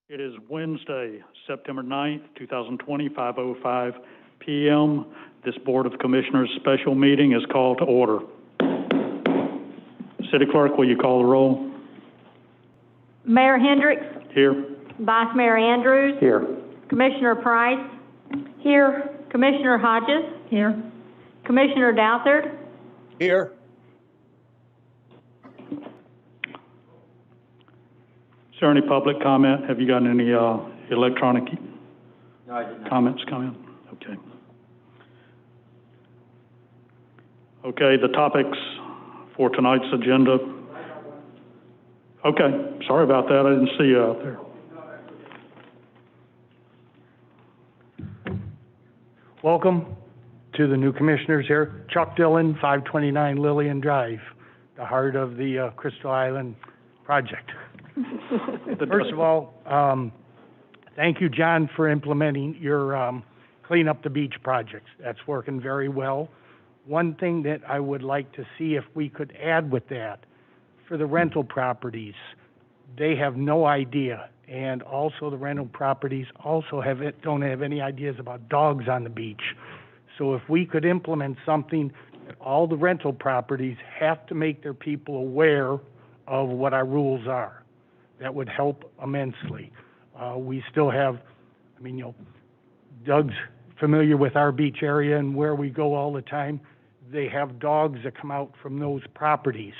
It is Wednesday, September 9th, 2020, 5:05 p.m. This Board of Commissioners special meeting is called to order. City Clerk, will you call the roll? Mayor Hendricks. Here. Vice Mayor Andrews. Here. Commissioner Price. Here. Commissioner Hodges. Here. Commissioner Douthard. Here. Is there any public comment? Have you gotten any electronic comments come in? Okay. Okay, the topics for tonight's agenda. Okay, sorry about that. I didn't see you out there. Welcome to the new commissioners here. Chuck Dillon, 529 Lillian Drive, the heart of the Crystal Island project. First of all, thank you, John, for implementing your clean up the beach projects. That's working very well. One thing that I would like to see if we could add with that, for the rental properties, they have no idea, and also the rental properties also don't have any ideas about dogs on the beach. So if we could implement something that all the rental properties have to make their people aware of what our rules are, that would help immensely. We still have, Doug's familiar with our beach area and where we go all the time. They have dogs that come out from those properties,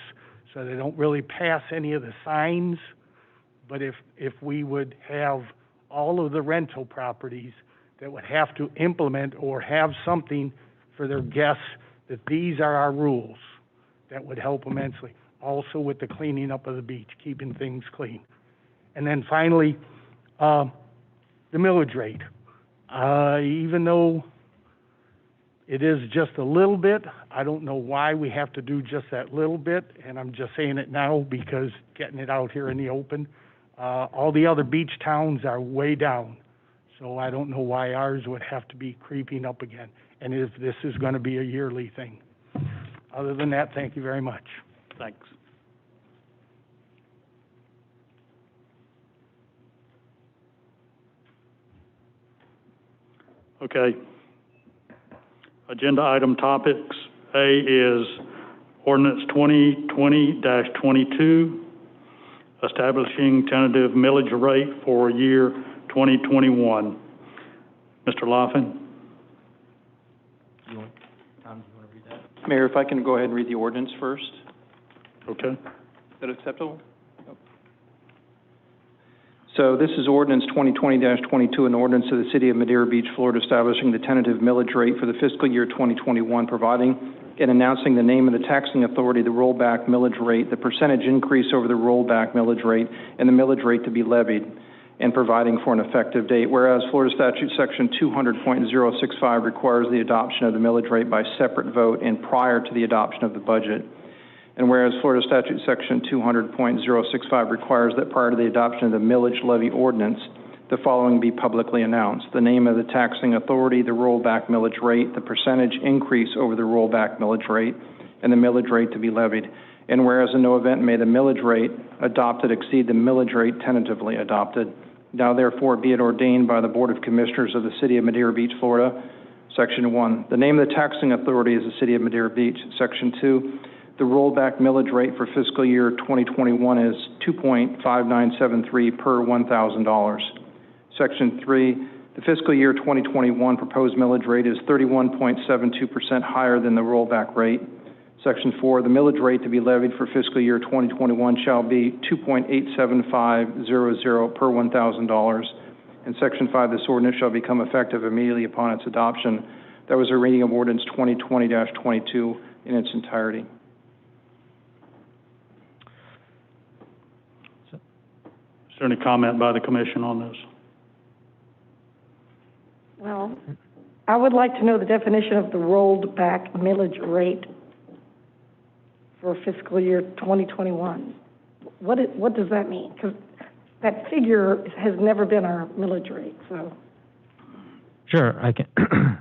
so they don't really pass any of the signs. But if we would have all of the rental properties that would have to implement or have something for their guests that these are our rules, that would help immensely. Also with the cleaning up of the beach, keeping things clean. And then finally, the millage rate. Even though it is just a little bit, I don't know why we have to do just that little bit, and I'm just saying it now because getting it out here in the open. All the other beach towns are way down, so I don't know why ours would have to be creeping up again, and if this is going to be a yearly thing. Other than that, thank you very much. Thanks. Okay. Agenda item topics. A is Ordinance 2020-22, establishing tentative millage rate for year 2021. Mr. Laughlin. Tom, do you want to read that? Mayor, if I can go ahead and read the ordinance first. Okay. Is that acceptable? Yep. So this is Ordinance 2020-22, an ordinance of the City of Madeira Beach, Florida, establishing the tentative millage rate for the fiscal year 2021, providing and announcing the name of the taxing authority, the rollback millage rate, the percentage increase over the rollback millage rate, and the millage rate to be levied, and providing for an effective date. Whereas Florida Statute Section 200.065 requires the adoption of the millage rate by separate vote and prior to the adoption of the budget. And whereas Florida Statute Section 200.065 requires that prior to the adoption of the millage levy ordinance, the following be publicly announced: the name of the taxing authority, the rollback millage rate, the percentage increase over the rollback millage rate, and the millage rate to be levied. And whereas in no event may the millage rate adopted exceed the millage rate tentatively adopted, now therefore be it ordained by the Board of Commissioners of the City of Madeira Beach, Florida, Section 1. The name of the taxing authority is the City of Madeira Beach. Section 2. The rollback millage rate for fiscal year 2021 is 2.5973 per $1,000. Section 3, the fiscal year 2021 proposed millage rate is 31.72% higher than the rollback rate. Section 4, the millage rate to be levied for fiscal year 2021 shall be 2.87500 per $1,000. And Section 5, this ordinance shall become effective immediately upon its adoption. That was a reading of Ordinance 2020-22 in its entirety. Is there any comment by the Commission on this? Well, I would like to know the definition of the rolled back millage rate for fiscal year 2021. What does that mean? Because that figure has never been our millage rate. So. Sure,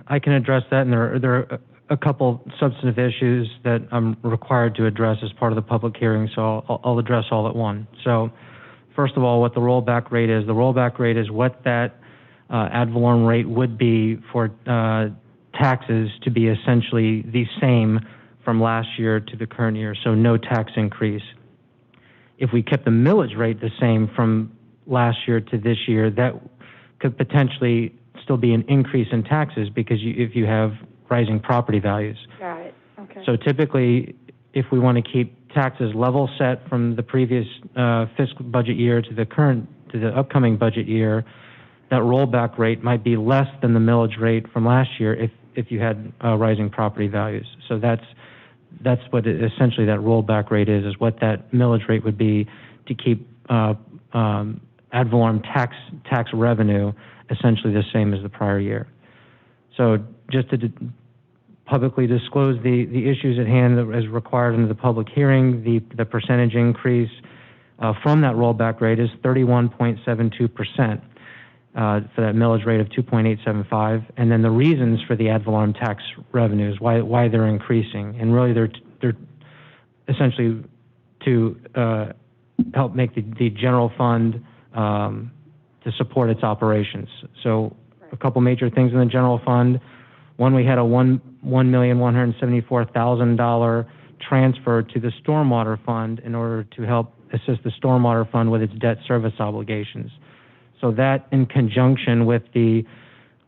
I can address that, and there are a couple substantive issues that I'm required to address as part of the public hearing, so I'll address all at once. So, first of all, what the rollback rate is. The rollback rate is what that ad valorem rate would be for taxes to be essentially the same from last year to the current year, so no tax increase. If we kept the millage rate the same from last year to this year, that could potentially still be an increase in taxes because if you have rising property values. Got it, okay. So typically, if we want to keep taxes level set from the previous fiscal budget year to the upcoming budget year, that rollback rate might be less than the millage rate from last year if you had rising property values. So that's what essentially that rollback rate is what that millage rate would be to keep ad valorem tax revenue essentially the same as the prior year. So just to publicly disclose the issues at hand as required under the public hearing, the percentage increase from that rollback rate is 31.72%. For that millage rate of 2.875, and then the reasons for the ad valorem tax revenues, why they're increasing, and really they're essentially to help make the general fund to support its operations. So a couple major things in the general fund. One, we had a $1,174,000 transfer to the stormwater fund in order to help assist the stormwater fund with its debt service obligations. So that, in conjunction with the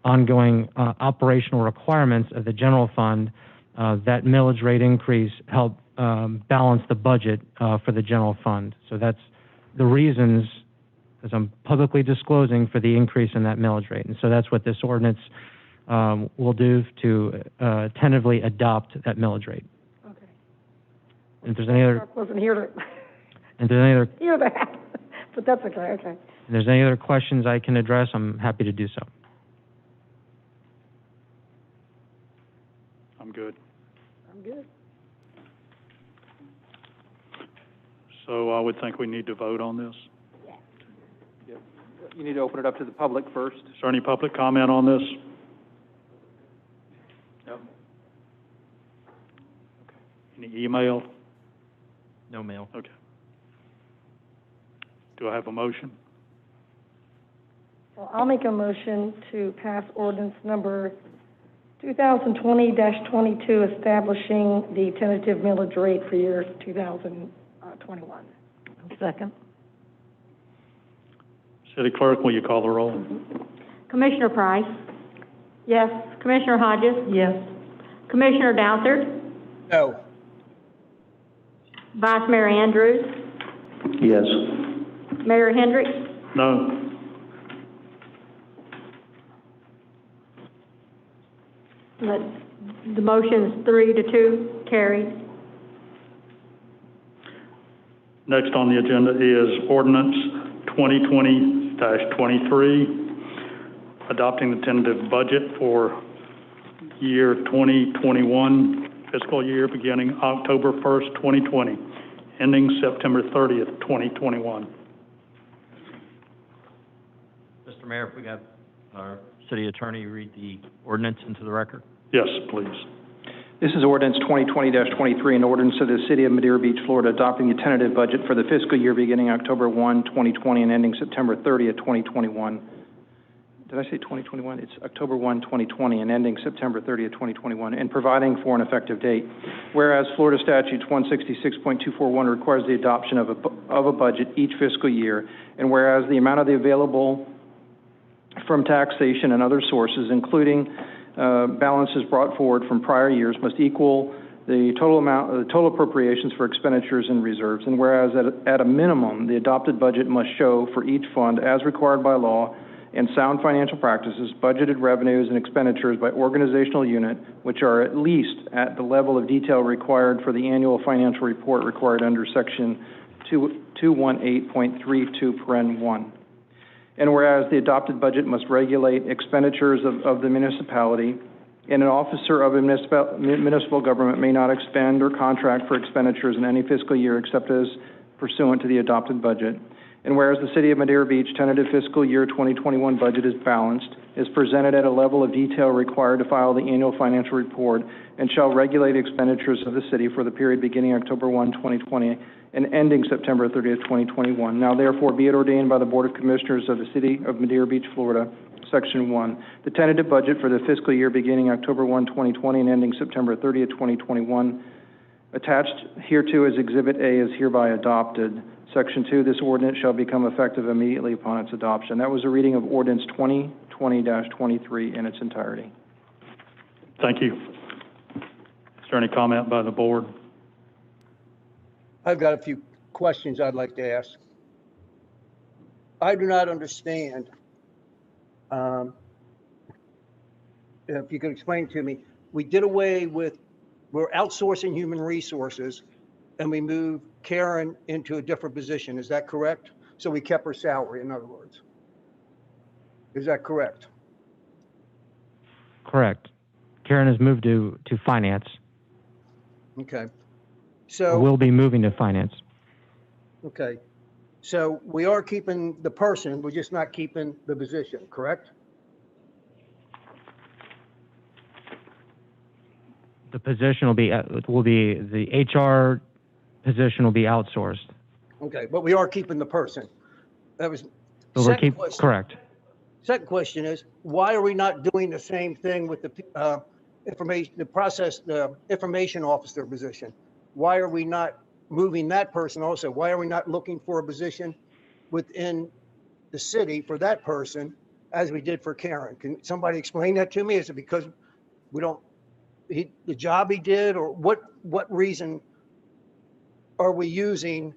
ongoing operational requirements of the general fund, that millage rate increase helped balance the budget for the general fund. So that's the reasons, as I'm publicly disclosing, for the increase in that millage rate. And so that's what this ordinance will do to tentatively adopt that millage rate. Okay. And if there's any other, Wasn't here to and if there's any other, hear that, but that's okay, okay. if there's any other questions I can address, I'm happy to do so. I'm good. I'm good. So I would think we need to vote on this. You need to open it up to the public first. Is there any public comment on this? No. Okay. Any email? No mail. Okay. Do I have a motion? Well, I'll make a motion to pass ordinance number 2020-22, establishing the tentative millage rate for year 2021. Second. City Clerk, will you call the roll? Commissioner Price? Yes. Commissioner Hodges? Yes. Commissioner Douthat? No. Vice Mayor Andrews? Yes. Mayor Hendricks? No. The motion's 3-2, carried. Next on the agenda is Ordinance 2020-23, adopting the tentative budget for year 2021, fiscal year beginning October 1st, 2020, ending September 30th, 2021. Mr. Mayor, if we got our city attorney read the ordinance into the record. Yes, please. This is Ordinance 2020-23, an ordinance of the City of Madeira Beach, Florida, adopting the tentative budget for the fiscal year beginning October 1, 2020, and ending September 30th, 2021. Did I say 2021? It's October 1, 2020, and ending September 30th, 2021, and providing for an effective date. Whereas Florida Statute 166.241 requires the adoption of a budget each fiscal year, and whereas the amount of the available from taxation and other sources, including balances brought forward from prior years, must equal the total appropriations for expenditures and reserves, and whereas at a minimum, the adopted budget must show for each fund, as required by law and sound financial practices, budgeted revenues and expenditures by organizational unit, which are at least at the level of detail required for the annual financial report required under Section 218.32(1). And whereas the adopted budget must regulate expenditures of the municipality, and an officer of a municipal government may not expend or contract for expenditures in any fiscal year except as pursuant to the adopted budget. And whereas the City of Madeira Beach tentative fiscal year 2021 budget is balanced, is presented at a level of detail required to file the annual financial report, and shall regulate expenditures of the city for the period beginning October 1, 2020, and ending September 30th, 2021. Now therefore be it ordained by the Board of Commissioners of the City of Madeira Beach, Florida, Section 1, the tentative budget for the fiscal year beginning October 1, 2020 and ending September 30th, 2021, attached hereto as Exhibit A, is hereby adopted. Section 2, this ordinance shall become effective immediately upon its adoption. That was a reading of Ordinance 2020-23 in its entirety. Thank you. Is there any comment by the board? I've got a few questions I'd like to ask. I do not understand. If you could explain to me, we did away with, we're outsourcing human resources and we moved Karen into a different position. Is that correct? So we kept her salary, in other words. Is that correct? Correct. Karen has moved to finance. Okay. So Will be moving to finance. okay. So we are keeping the person, we're just not keeping the position, correct? The position will be the HR position will be outsourced. Okay, but we are keeping the person. That was. But Second question. Correct. Second question is, why are we not doing the same thing with the information officer position? Why are we not moving that person also? Why are we not looking for a position within the city for that person as we did for Karen? Can somebody explain that to me? Is it because we don't, the job he did, or what reason are we using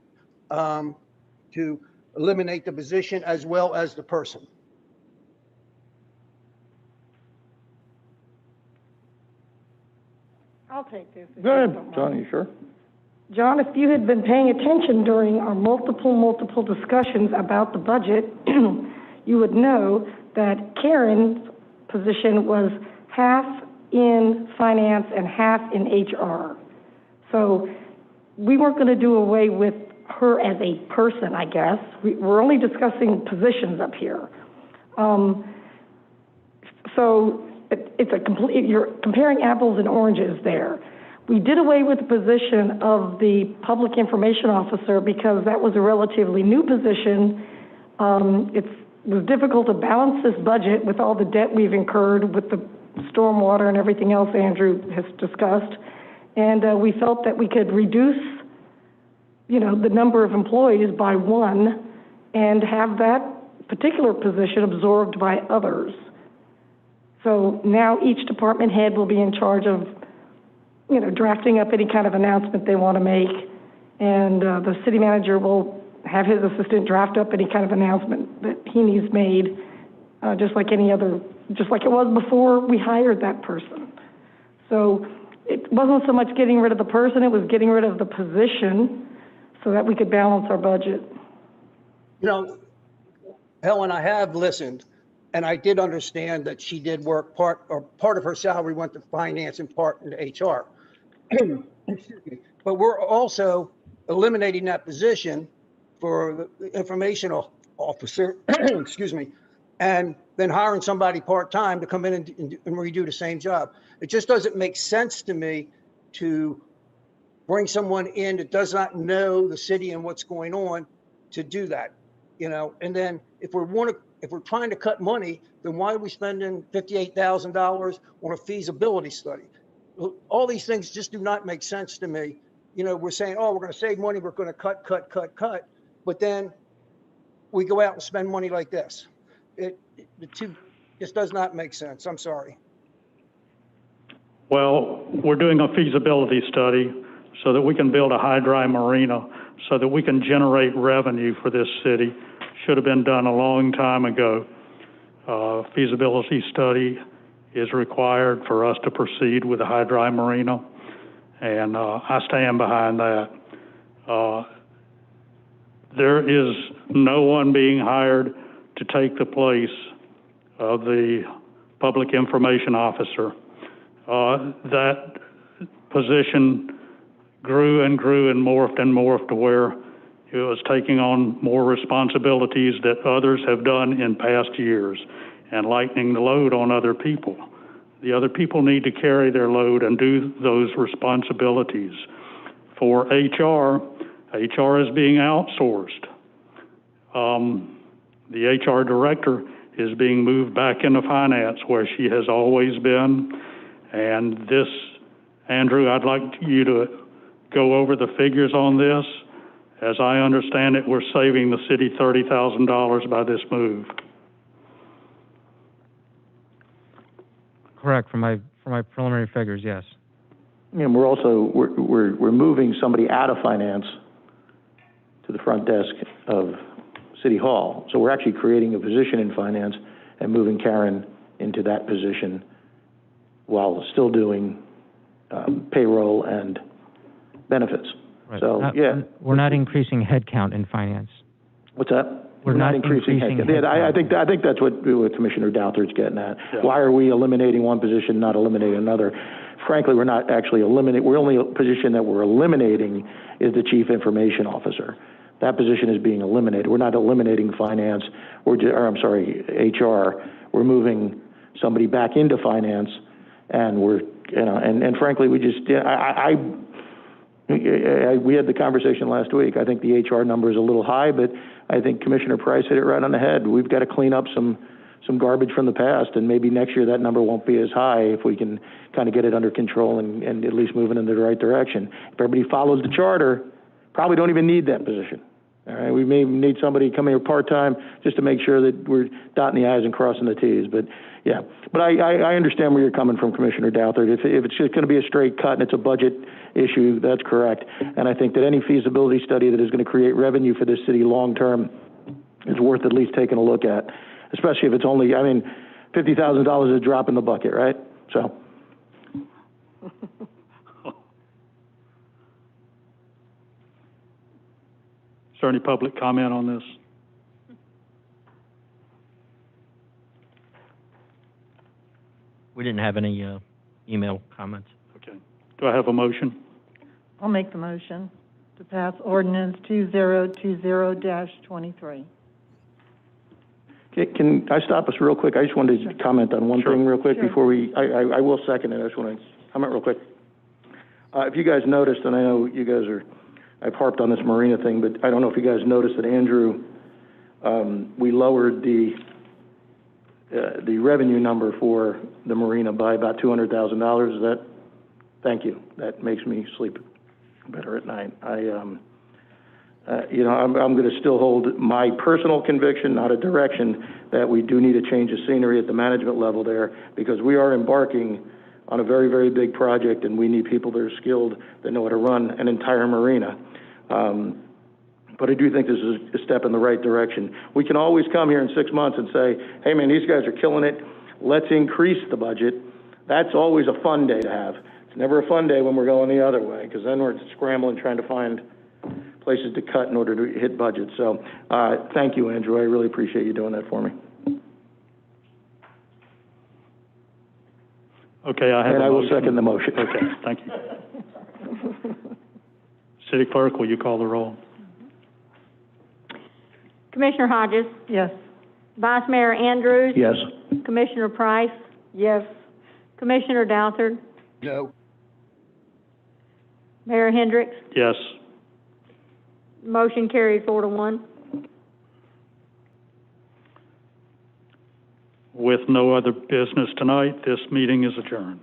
to eliminate the position as well as the person? I'll take this. Go ahead, John, you sure? John, if you had been paying attention during our multiple discussions about the budget, you would know that Karen's position was half in finance and half in HR. So we weren't going to do away with her as a person, I guess. We're only discussing positions up here. So it's a complete, you're comparing apples and oranges there. We did away with the position of the public information officer because that was a relatively new position. It was difficult to balance this budget with all the debt we've incurred with the stormwater and everything else Andrew has discussed. And we felt that we could reduce, the number of employees by one and have that particular position absorbed by others. So now each department head will be in charge of, drafting up any kind of announcement they want to make. And the city manager will have his assistant draft up any kind of announcement that he needs made, just like it was before we hired that person. So it wasn't so much getting rid of the person, it was getting rid of the position so that we could balance our budget. Helen, I have listened, and I did understand that she did work part of her salary went to finance and part into HR. Excuse me. But we're also eliminating that position for the information officer, excuse me, and then hiring somebody part-time to come in and redo the same job. It just doesn't make sense to me to bring someone in that does not know the city and what's going on to do that, and then if we're trying to cut money, then why are we spending $58,000 on a feasibility study? All these things just do not make sense to me. We're saying, we're going to save money, we're going to cut, but then we go out and spend money like this. The two just does not make sense. I'm sorry. Well, we're doing a feasibility study so that we can build a high-dry marina so that we can generate revenue for this city. Should have been done a long time ago. Feasibility study is required for us to proceed with a high-dry marina, and I stand behind that. There is no one being hired to take the place of the public information officer. That position grew and morphed to where it was taking on more responsibilities that others have done in past years and lightening the load on other people. The other people need to carry their load and do those responsibilities. For HR, HR is being outsourced. The HR director is being moved back into finance where she has always been. And this, Andrew, I'd like you to go over the figures on this. As I understand it, we're saving the city $30,000 by this move. Correct, from my preliminary figures, yes. And we're also, we're moving somebody out of finance to the front desk of City Hall. So we're actually creating a position in finance and moving Karen into that position while still doing payroll and benefits. Right. So, yeah. We're not increasing headcount in finance. What's that? We're not increasing headcount. headcount. Yeah, I think that's what Commissioner Douther's getting at. Yeah. Why are we eliminating one position, not eliminating another? Frankly, we're not actually eliminating, we're only position that we're eliminating is the Chief Information Officer. That position is being eliminated. We're not eliminating finance, HR. We're moving somebody back into finance, and we're, and frankly, we just, we had the conversation last week. I think the HR number is a little high, but I think Commissioner Price hit it right on the head. We've got to clean up some garbage from the past, and maybe next year that number won't be as high if we can kind of get it under control and at least moving in the right direction. If everybody follows the charter, probably don't even need that position. All right, we may need somebody coming here part-time just to make sure that we're dotting the I's and crossing the T's. But, yeah. But I understand where you're coming from, Commissioner Douther. If it's just going to be a straight cut and it's a budget issue, that's correct. And I think that any feasibility study that is going to create revenue for this city long-term is worth at least taking a look at, especially if it's only, I mean, $50,000 is a drop in the bucket, right? So. Is there any public comment on this? We didn't have any email comments. Okay. Do I have a motion? I'll make the motion to pass ordinance 2020-23. Okay, can I stop us real quick? I just wanted to comment on one thing real quick before we, I will second it. I just want to comment real quick. If you guys noticed, and I know you guys are, I've harped on this marina thing, but I don't know if you guys noticed that Andrew, we lowered the revenue number for the marina by about $200,000. Is that? Thank you. That makes me sleep better at night. I'm going to still hold my personal conviction, not a direction, that we do need a change of scenery at the management level there, because we are embarking on a very, very big project, and we need people that are skilled, that know how to run an entire marina. But I do think this is a step in the right direction. We can always come here in 6 months and say, hey, man, these guys are killing it. Let's increase the budget. That's always a fun day to have. It's never a fun day when we're going the other way, because then we're scrambling trying to find places to cut in order to hit budget. So thank you, Andrew. I really appreciate you doing that for me. Okay, I have And a I will motion. second the motion. Okay, thank you. City Clerk, will you call the roll? Commissioner Hodges? Yes. Vice Mayor Andrews? Yes. Commissioner Price? Yes. Commissioner Douther? No. Mayor Hendricks? Yes. Motion carried 4-1. With no other business tonight, this meeting is adjourned.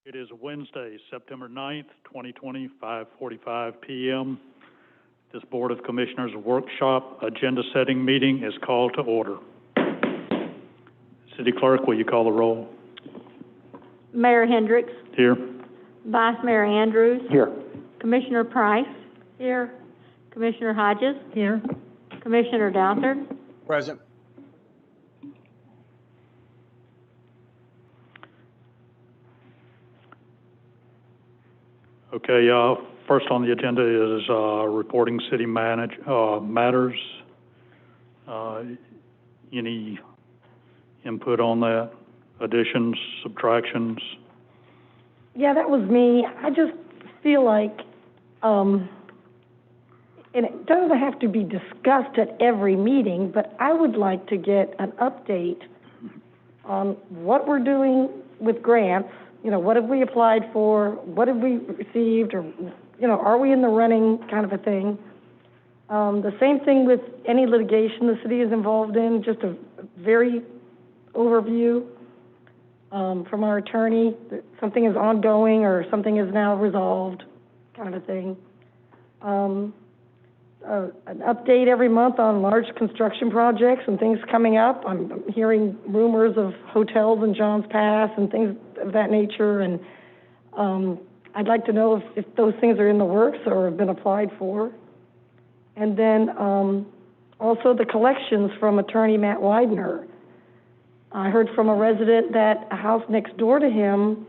It is Wednesday, September 9th, 2020, 5:45 p.m. This Board of Commissioners workshop agenda setting meeting is called to order. City Clerk, will you call the roll? Mayor Hendricks, Here. Vice Mayor Andrews, Here. Commissioner Price. Here. Commissioner Hodges, Here. Commissioner Douthat. Present. Okay, first on the agenda is reporting city matters. Any input on that? Additions, subtractions? Yeah, that was me. I just feel like, and it doesn't have to be discussed at every meeting, but I would like to get an update on what we're doing with grants. You know, what have we applied for? What have we received? Or, you know, are we in the running, kind of a thing? The same thing with any litigation the city is involved in, just a very overview from our attorney, that something is ongoing or something is now resolved, kind of a thing. An update every month on large construction projects and things coming up. I'm hearing rumors of hotels in Johns Pass and things of that nature, and I'd like to know if those things are in the works or have been applied for. And then also the collections from Attorney Matt Widener. I heard from a resident that a house next door to him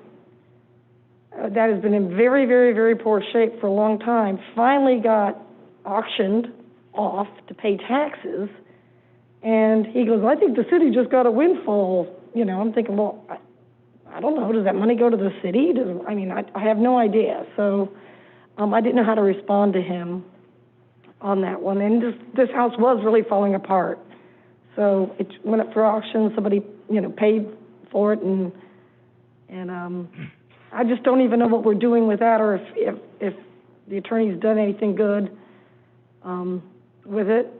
that has been in very, very, very poor shape for a long time finally got auctioned off to pay taxes, and he goes, I think the city just got a windfall. You know, I'm thinking, well, I don't know, does that money go to the city? I have no idea. So I didn't know how to respond to him on that one. And this house was really falling apart. So it went up for auction, somebody, you know, paid for it, and I just don't even know what we're doing with that, or if the attorney's done anything good with it.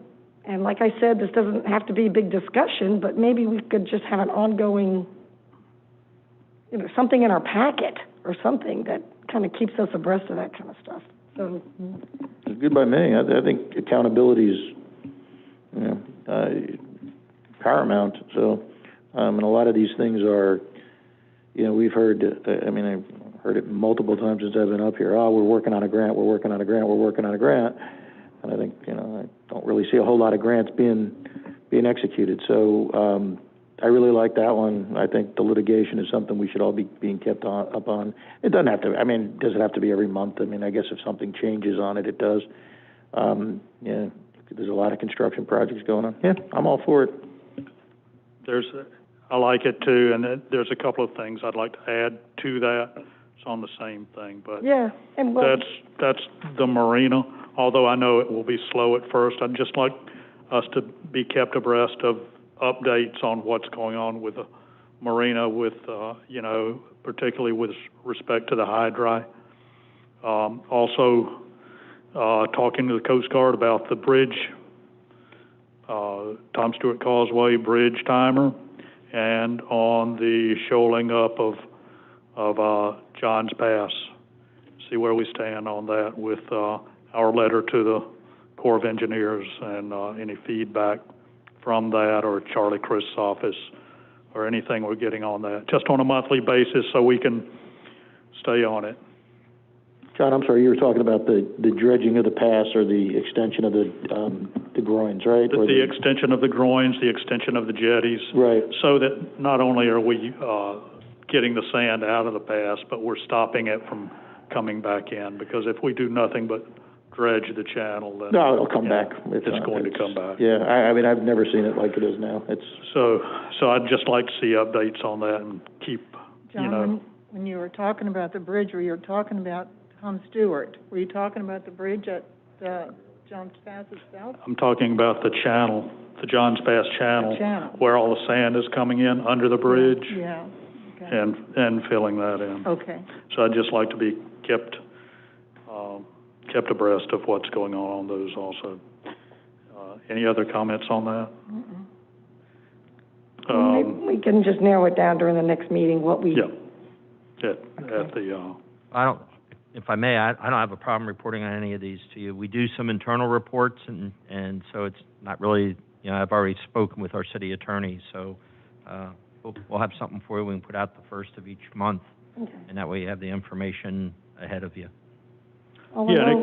And like I said, this doesn't have to be a big discussion, but maybe we could just have an ongoing, you know, something in our packet or something that kind of keeps us abreast of that kind of stuff. So It's good by me. I think accountability is, you know, paramount. So, and a lot of these things are, you know, we've heard, I've heard it multiple times since I've been up here. Oh, we're working on a grant, we're working on a grant, we're working on a grant. And I think, you know, I don't really see a whole lot of grants being executed. So I really like that one. I think the litigation is something we should all be being kept up on. It doesn't have to, does it have to be every month? I guess if something changes on it, it does. Yeah, there's a lot of construction projects going on. Yeah, I'm all for it. I like it too, and there's a couple of things I'd like to add to that. It's on the same thing, but yeah, and well, that's the marina. Although I know it will be slow at first, I'd just like us to be kept abreast of updates on what's going on with the marina, with you know, particularly with respect to the hydri. Also, talking to the Coast Guard about the bridge, Tom Stewart Causeway bridge timer, and on the shoaling up of Johns Pass. See where we stand on that with our letter to the Corps of Engineers and any feedback from that, or Charlie Crist's office, or anything we're getting on that, just on a monthly basis so we can stay on it. John, I'm sorry, you were talking about the dredging of the pass or the extension of the groins, right? The extension of the groins, the extension of the jetties. Right. So that not only are we getting the sand out of the pass, but we're stopping it from coming back in, because if we do nothing but dredge the channel, then no, it'll come back. It's going to come back. Yeah, I've never seen it like it is now. It's so I'd just like to see updates on that and keep, John, you know. when you were talking about the bridge, were you talking about Tom Stewart? Were you talking about the bridge at Johns Pass itself? I'm talking about the channel, the Johns Pass channel, where all the sand is coming in under the bridge. Yeah. Okay. And filling that in. Okay. So I'd just like to be kept abreast of what's going on those also. Any other comments on that? we can just narrow it down during the next meeting, what we at the, I don't, if I may, I don't have a problem reporting on any of these to you. We do some internal reports, and so it's not really, you know, I've already spoken with our city attorney, so we'll have something for you. We can put out the first of each month, and that way you have the information ahead of you. Oh, I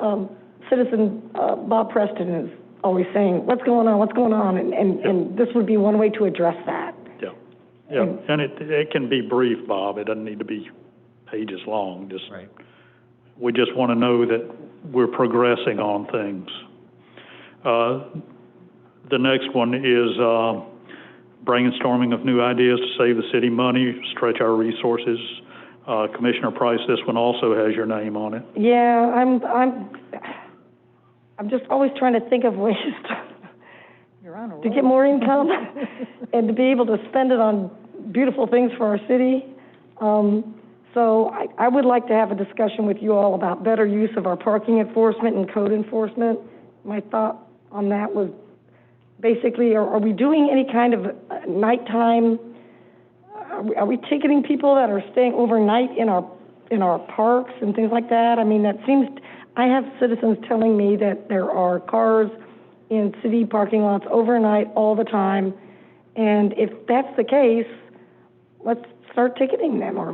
know, citizen Bob Preston is always saying, what's going on, and this would be one way to address that. Yeah, and it can be brief, Bob. It doesn't need to be pages long. Just Right. We just want to know that we're progressing on things. The next one is brainstorming of new ideas to save the city money, stretch our resources. Commissioner Price, this one also has your name on it. Yeah, I'm just always trying to think of ways You're on a roll. to get more income and to be able to spend it on beautiful things for our city. So I would like to have a discussion with you all about better use of our parking enforcement and code enforcement. My thought on that was basically, are we doing any kind of nighttime, are we ticketing people that are staying overnight in our parks and things like that? I mean, that seems, I have citizens telling me that there are cars in city parking lots overnight all the time, and if that's the case, let's start ticketing them, or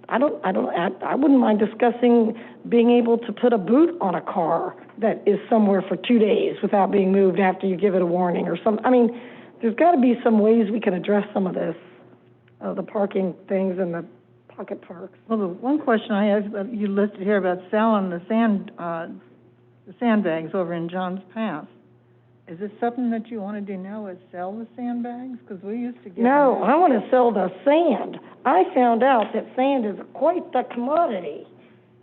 I wouldn't mind discussing being able to put a boot on a car that is somewhere for 2 days without being moved after you give it a warning or some. I mean, there's got to be some ways we can address some of this, the parking things and the pocket parks. Well, the one question I have, you listed here about selling the sandbags over in John's Pass. Is this something that you want to do now, is sell the sandbags? Because we used to get... No, I want to sell the sand. I found out that sand is quite the commodity.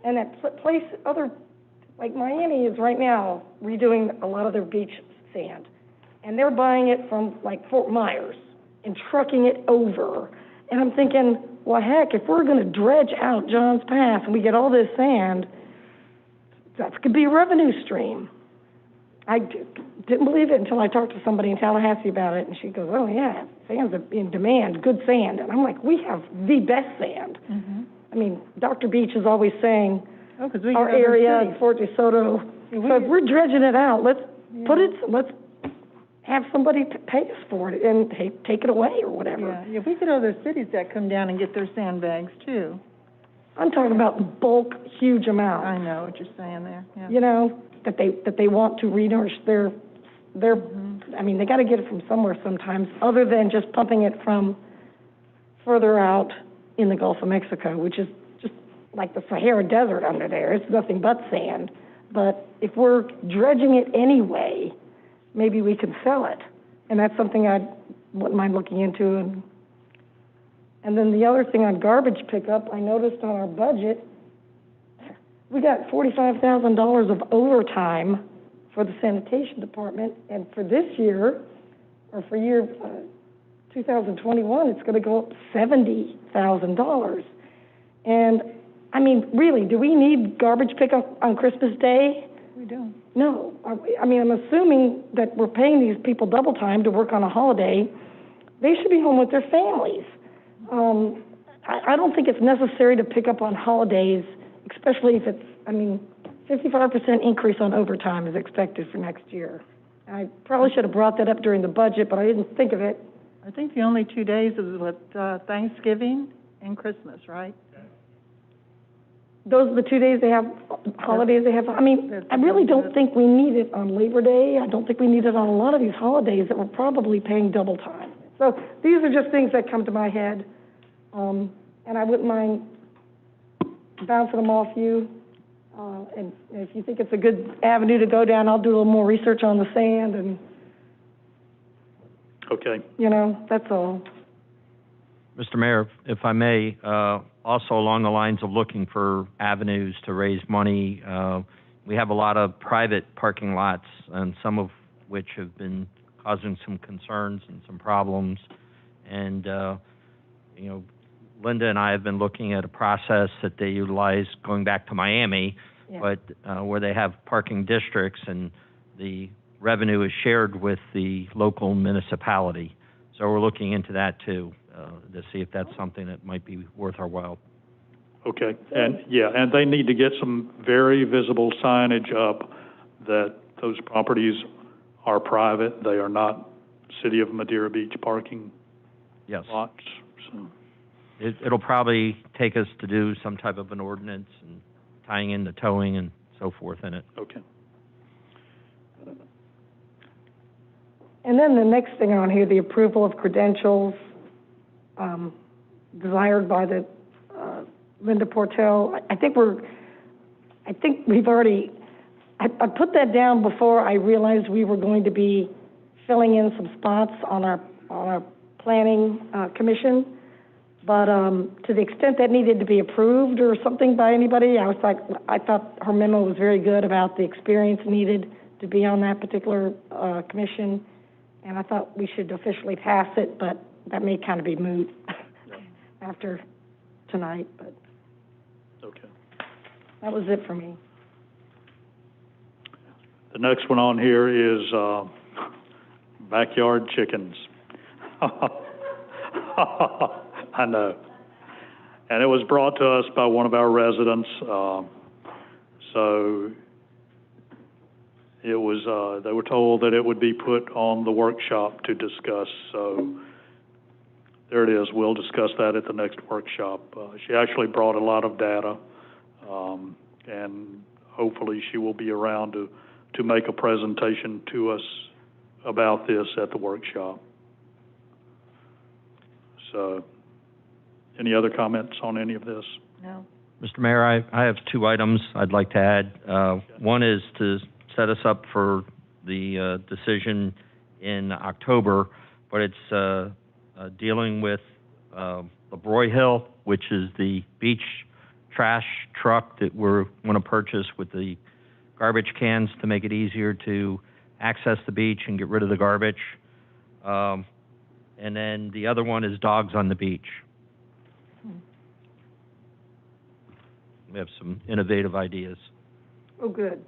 And that place, like Miami is right now redoing a lot of their beach sand. And they're buying it from like Fort Myers and trucking it over. And I'm thinking, well, heck, if we're going to dredge out John's Pass and we get all this sand, that could be a revenue stream. I didn't believe it until I talked to somebody in Tallahassee about it, and she goes, oh, yeah, sand's in demand, good sand. And I'm like, we have the best sand. Mm-hmm. I mean, Dr. Beach is always saying, our area, Fort DeSoto, so if we're dredging it out, let's have somebody pay us for it and take it away or whatever. Yeah, if we could other cities that come down and get their sandbags, too. I'm talking about bulk, huge amounts. I know what you're saying there, yeah. You know, that they want to renourish their I mean, they got to get it from somewhere sometimes, other than just pumping it from further out in the Gulf of Mexico, which is just like the Sahara Desert under there. It's nothing but sand. But if we're dredging it anyway, maybe we can sell it. And that's something I wouldn't mind looking into. And then the other thing on garbage pickup, I noticed on our budget, we got $45,000 of overtime for the sanitation department, and for this year, or for year 2021, it's going to go up $70,000. And, I mean, really, do we need garbage pickup on Christmas Day? We don't. No. I mean, I'm assuming that we're paying these people double time to work on a holiday. They should be home with their families. I don't think it's necessary to pick up on holidays, especially if it's, 55% increase on overtime is expected for next year. I probably should have brought that up during the budget, but I didn't think of it. I think the only 2 days is Thanksgiving and Christmas, right? Those are the 2 days they have, holidays they have. I mean, I really don't think we need it on Labor Day. I don't think we need it on a lot of these holidays that we're probably paying double time. So these are just things that come to my head, and I wouldn't mind bouncing them off you. And if you think it's a good avenue to go down, I'll do a little more research on the sand and, Okay. That's all. Mr. Mayor, if I may, also along the lines of looking for avenues to raise money, we have a lot of private parking lots, and some of which have been causing some concerns and some problems. And, Linda and I have been looking at a process that they utilize going back to Miami, but where they have parking districts and the revenue is shared with the local municipality. So we're looking into that too. to see if that's something that might be worth our while. Okay, and, yeah, and they need to get some very visible signage up that those properties are private, they are not City of Madeira Beach parking Yes. lots, so. It'll probably take us to do some type of an ordinance and tying in the towing and so forth in it. Okay. And then the next thing on here, the approval of credentials, desired by the, Linda Portel. I think we've already, I put that down before I realized we were going to be filling in some spots on our planning, commission. But, to the extent that needed to be approved or something by anybody, I thought her memo was very good about the experience needed to be on that particular, commission. And I thought we should officially pass it, but that may kind of be moot after tonight, but Okay. that was it for me. The next one on here is, backyard chickens. I know. And it was brought to us by one of our residents, so it was, they were told that it would be put on the workshop to discuss, so there it is. We'll discuss that at the next workshop. She actually brought a lot of data, and hopefully she will be around to make a presentation to us about this at the workshop. So, any other comments on any of this? No. Mr. Mayor, I have two items I'd like to add. One is to set us up for the decision in October, but it's dealing with LeBroy Hill, which is the beach trash truck that we're going to purchase with the garbage cans to make it easier to access the beach and get rid of the garbage. And then the other one is dogs on the beach. We have some innovative ideas. Oh, good.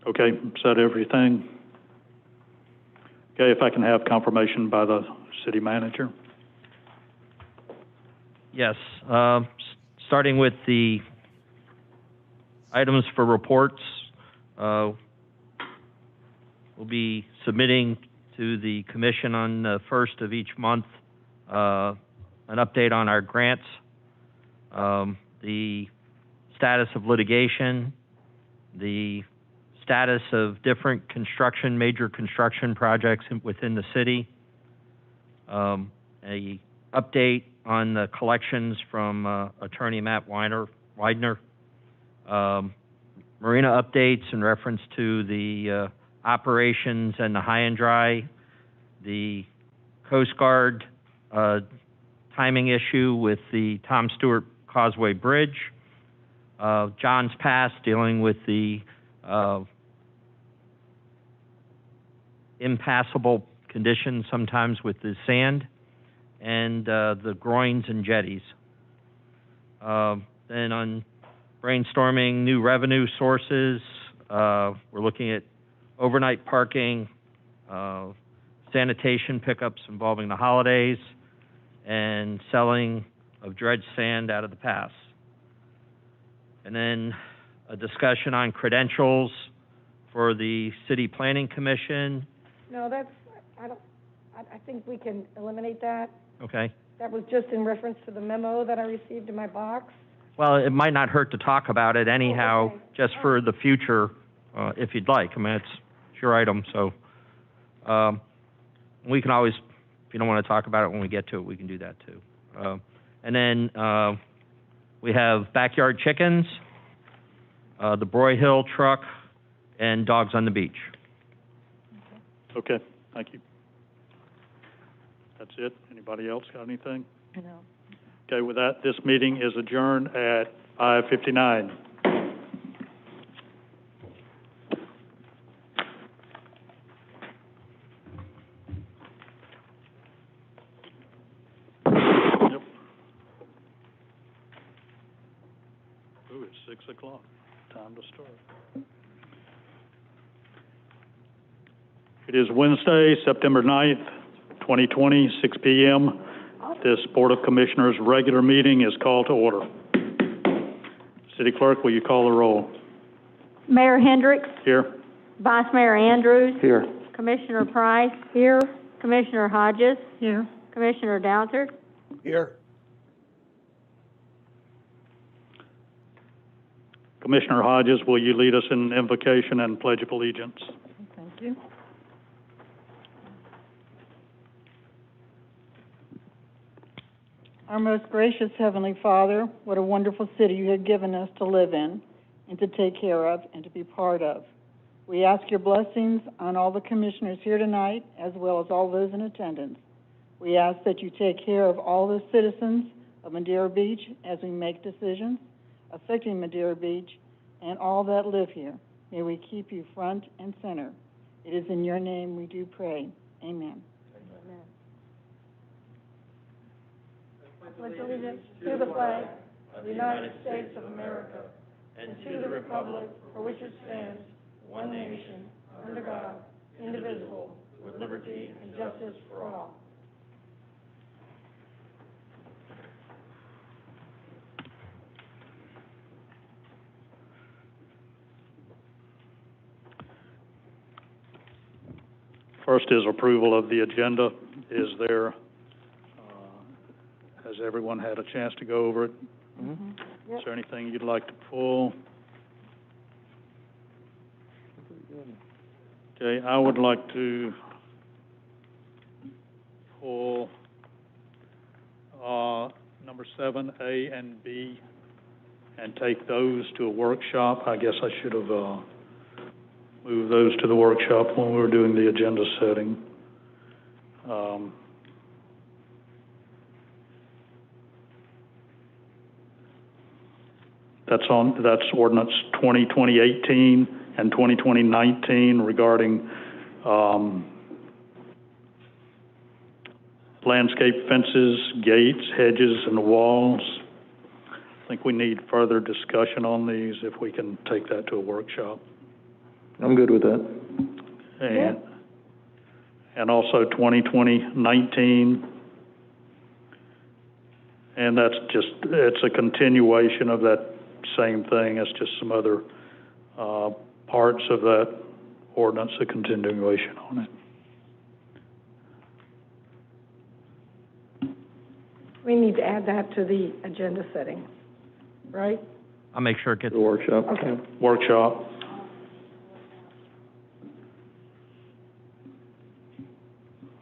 Okay, is that everything? Okay, if I can have confirmation by the city manager. Yes, starting with the items for reports, we'll be submitting to the commission on the first of each month an update on our grants, the status of litigation, the status of different major construction projects within the city, a update on the collections from Attorney Matt Widener, marina updates in reference to the operations and the high and dry, the Coast Guard timing issue with the Tom Stewart Causeway Bridge, John's Pass dealing with the impassable conditions sometimes with the sand, and the groins and jetties. Then on brainstorming new revenue sources, we're looking at overnight parking, sanitation pickups involving the holidays, and selling of dredged sand out of the pass. And then a discussion on credentials for the City Planning Commission. No, I think we can eliminate that. Okay. That was just in reference to the memo that I received in my box. Well, it might not hurt to talk about it anyhow, okay. just for the future, if you'd like. I mean, it's your item, so we can always, if you don't want to talk about it when we get to it, we can do that too. And then we have backyard chickens, the Broy Hill truck, and dogs on the beach. Okay, thank you. That's it. Anybody else got anything? No. Okay, with that, this meeting is adjourned at 5:59. Yep. o'clock. Time to start. It is Wednesday, September 9th, 2020, 6 p.m. This Board of Commissioners regular meeting is called to order. City Clerk, will you call the roll? Mayor Hendricks, Here. Vice Mayor Andrews, Here. Commissioner Price. Here. Commissioner Hodges, Here. Commissioner Downthard. Here. Commissioner Hodges, will you lead us in invocation and pledge of allegiance? Thank you. Our most gracious Heavenly Father, what a wonderful city you have given us to live in and to take care of and to be part of. We ask your blessings on all the commissioners here tonight, as well as all those in attendance. We ask that you take care of all the citizens of Madeira Beach as we make decisions affecting Madeira Beach and all that live here. May we keep you front and center. It is in your name we do pray. Amen. Pledge allegiance to the flag of the United States of America and to the republic for which it stands, one nation, under God, indivisible, with liberty and justice for all. First is approval of the agenda. Is there, has everyone had a chance to go over it? Is there anything you'd like to pull? Okay, I would like to pull number 7, A and B, and take those to a workshop. I guess I should have moved those to the workshop when we were doing the agenda setting. That's Ordinance 2020-18 and 2020-19 regarding landscape fences, gates, hedges, and walls. I think we need further discussion on these if we can take that to a workshop. I'm good with that. And also 2020-19. And that's just, it's a continuation of that same thing. It's just some other parts of that ordinance, a continuation on it. We need to add that to the agenda setting, right? I'll make sure it gets. The workshop. Okay. Workshop.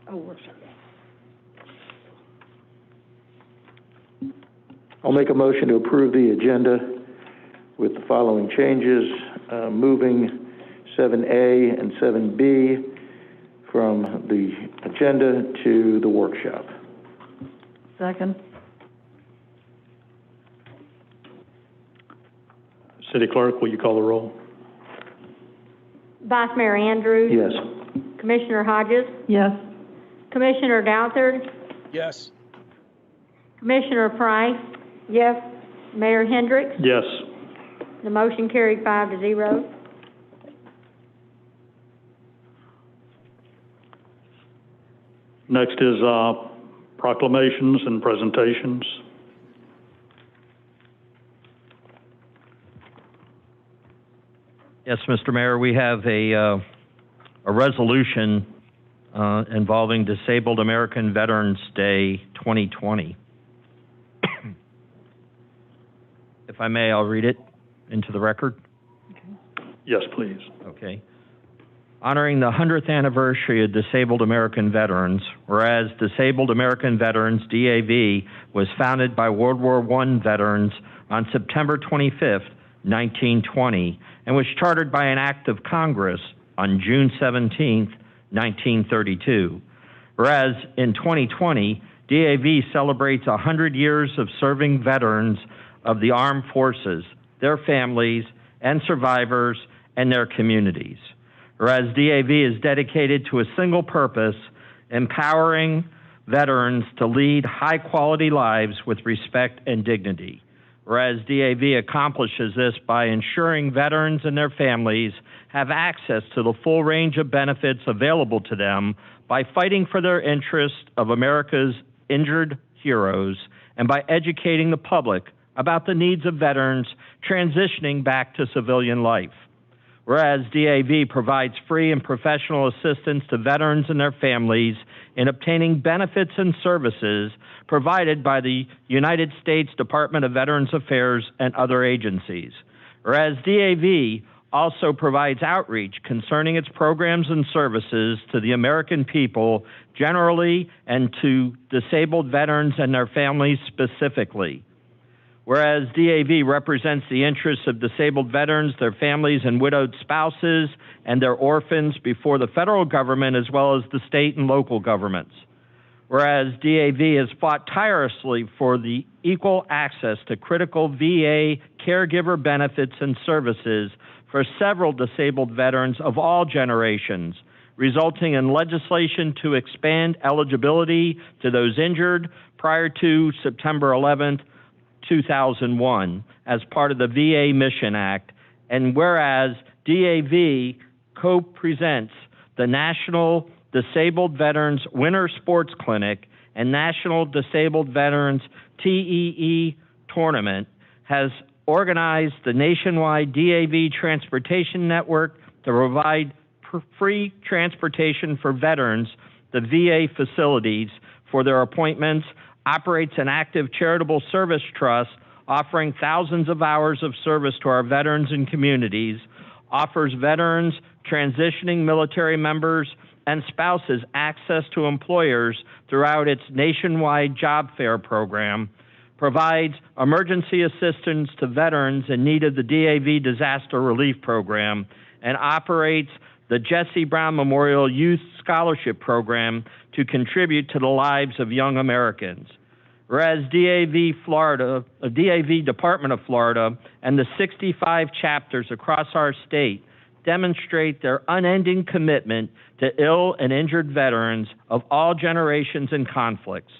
Oh, workshop. I'll make a motion to approve the agenda with the following changes, moving 7A and 7B from the agenda to the workshop. Second. City Clerk, will you call the roll? Vice Mayor Andrews, Yes. Commissioner Hodges, Yes. Commissioner Downthard, Yes. Commissioner Price. Yes. Mayor Hendricks. Yes. The motion carried 5-0. Next is proclamations and presentations. Yes, Mr. Mayor, we have a resolution involving Disabled American Veterans Day 2020. If I may, I'll read it into the record. Yes, please. Okay. Honoring the 100th anniversary of Disabled American Veterans, whereas Disabled American Veterans, DAV, was founded by World War I veterans on September 25th, 1920, and was chartered by an act of Congress on June 17th, 1932. Whereas in 2020, DAV celebrates 100 years of serving veterans of the armed forces, their families, and survivors, and their communities. Whereas DAV is dedicated to a single purpose, empowering veterans to lead high-quality lives with respect and dignity. whereas DAV accomplishes this by ensuring veterans and their families have access to the full range of benefits available to them by fighting for their interests of America's injured heroes and by educating the public about the needs of veterans transitioning back to civilian life. Whereas DAV provides free and professional assistance to veterans and their families in obtaining benefits and services provided by the United States Department of Veterans Affairs and other agencies. Whereas DAV also provides outreach concerning its programs and services to the American people generally and to disabled veterans and their families specifically. Whereas DAV represents the interests of disabled veterans, their families, and widowed spouses, and their orphans before the federal government as well as the state and local governments. Whereas DAV has fought tirelessly for the equal access to critical VA caregiver benefits and services for several disabled veterans of all generations, resulting in legislation to expand eligibility to those injured prior to September 11th, 2001 as part of the VA Mission Act, and whereas DAV co-presents the National Disabled Veterans Winter Sports Clinic and National Disabled Veterans TEE Tournament, has organized the nationwide DAV Transportation Network to provide free transportation for veterans to VA facilities for their appointments, operates an active charitable service trust offering thousands of hours of service to our veterans and communities, offers veterans, transitioning military members, and spouses access to employers throughout its nationwide job fair program, provides emergency assistance to veterans in need of the DAV Disaster Relief Program, and operates the Jesse Brown Memorial Youth Scholarship Program to contribute to the lives of young Americans. Whereas DAV Department of Florida and the 65 chapters across our state demonstrate their unending commitment to ill and injured veterans of all generations and conflicts.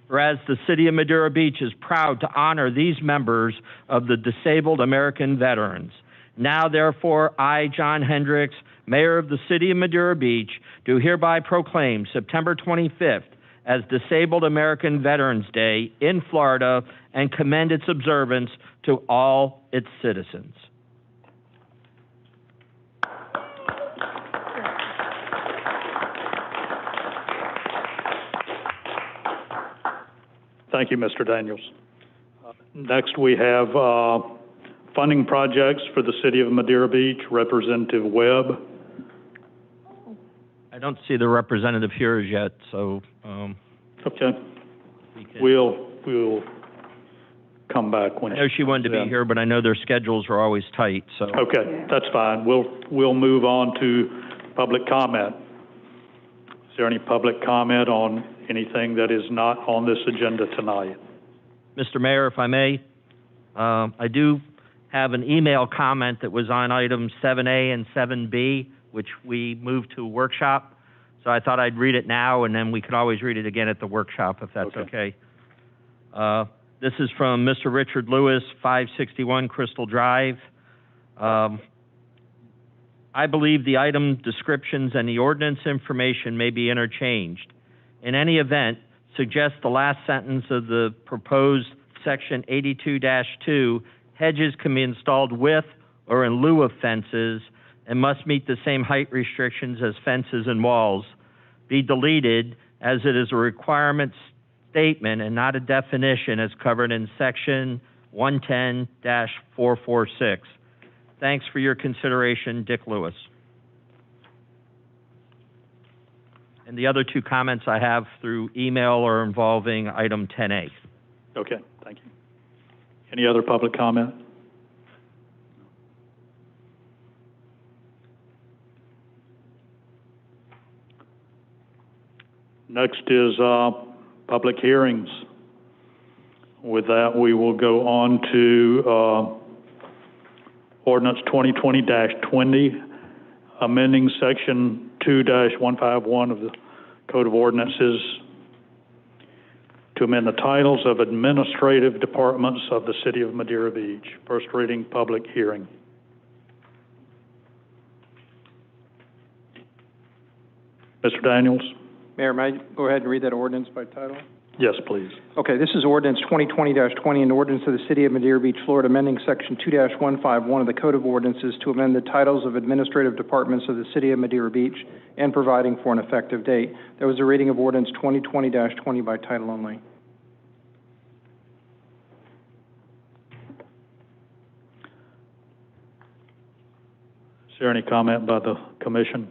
Whereas the City of Madeira Beach is proud to honor these members of the disabled American veterans. Now, therefore, I, John Hendricks, Mayor of the City of Madeira Beach, do hereby proclaim September 25th as Disabled American Veterans Day in Florida and commend its observance to all its citizens. Thank you, Mr. Daniels. Next, we have funding projects for the City of Madeira Beach, Representative Webb. I don't see the representative here as yet, so Okay. We'll come back when. I know she wanted to be here, but I know their schedules are always tight, so. Okay, that's fine. We'll move on to public comment. Is there any public comment on anything that is not on this agenda tonight? Mr. Mayor, if I may, I do have an email comment that was on items 7A and 7B, which we moved to a workshop. So I thought I'd read it now, and then we could always read it again at the workshop, if that's okay. This is from Mr. Richard Lewis, 561 Crystal Drive. I believe the item descriptions and the ordinance information may be interchanged. In any event, suggest the last sentence of the proposed section 82-2, hedges can be installed with or in lieu of fences and must meet the same height restrictions as fences and walls, be deleted as it is a requirement statement and not a definition as covered in section 110-446. Thanks for your consideration, Dick Lewis. And the other two comments I have through email are involving item 10A. Okay, thank you. Any other public comment? Next is public hearings. With that, we will go on to Ordinance 2020-20, amending Section 2-151 of the Code of Ordinances to amend the titles of administrative departments of the City of Madeira Beach. First reading, public hearing. Mr. Daniels? Mayor, may I go ahead and read that ordinance by title? Yes, please. Okay, this is ordinance 2020-20, an ordinance of the City of Madeira Beach, Florida, amending section 2-151 of the Code of Ordinances to amend the titles of administrative departments of the City of Madeira Beach and providing for an effective date. There was a reading of ordinance 2020-20 by title only. Is there any comment by the commission?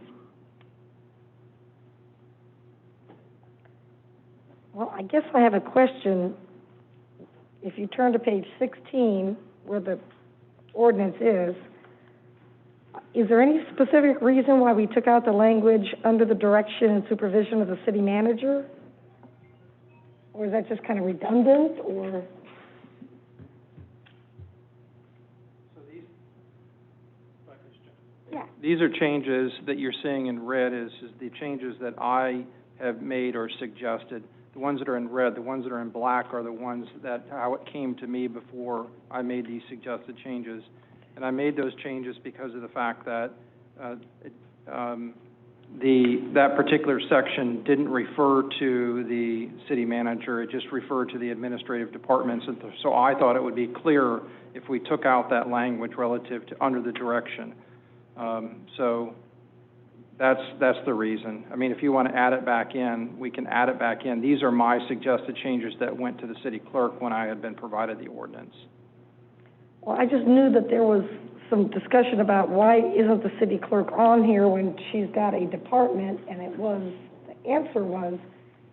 Well, I guess I have a question. If you turn to page 16, where the ordinance is there any specific reason why we took out the language under the direction and supervision of the city manager? Or is that just kind of redundant, or? Yeah. These are changes that you're seeing in red is the changes that I have made or suggested. The ones that are in red, the ones that are in black are the ones that, how it came to me before I made these suggested changes. And I made those changes because of the fact that that particular section didn't refer to the city manager, it just referred to the administrative departments. And so I thought it would be clearer if we took out that language relative to under the direction. So that's the reason. I mean, if you want to add it back in, we can add it back in. These are my suggested changes that went to the city clerk when I had been provided the ordinance. Well, I just knew that there was some discussion about why isn't the city clerk on here when she's got a department, and the answer was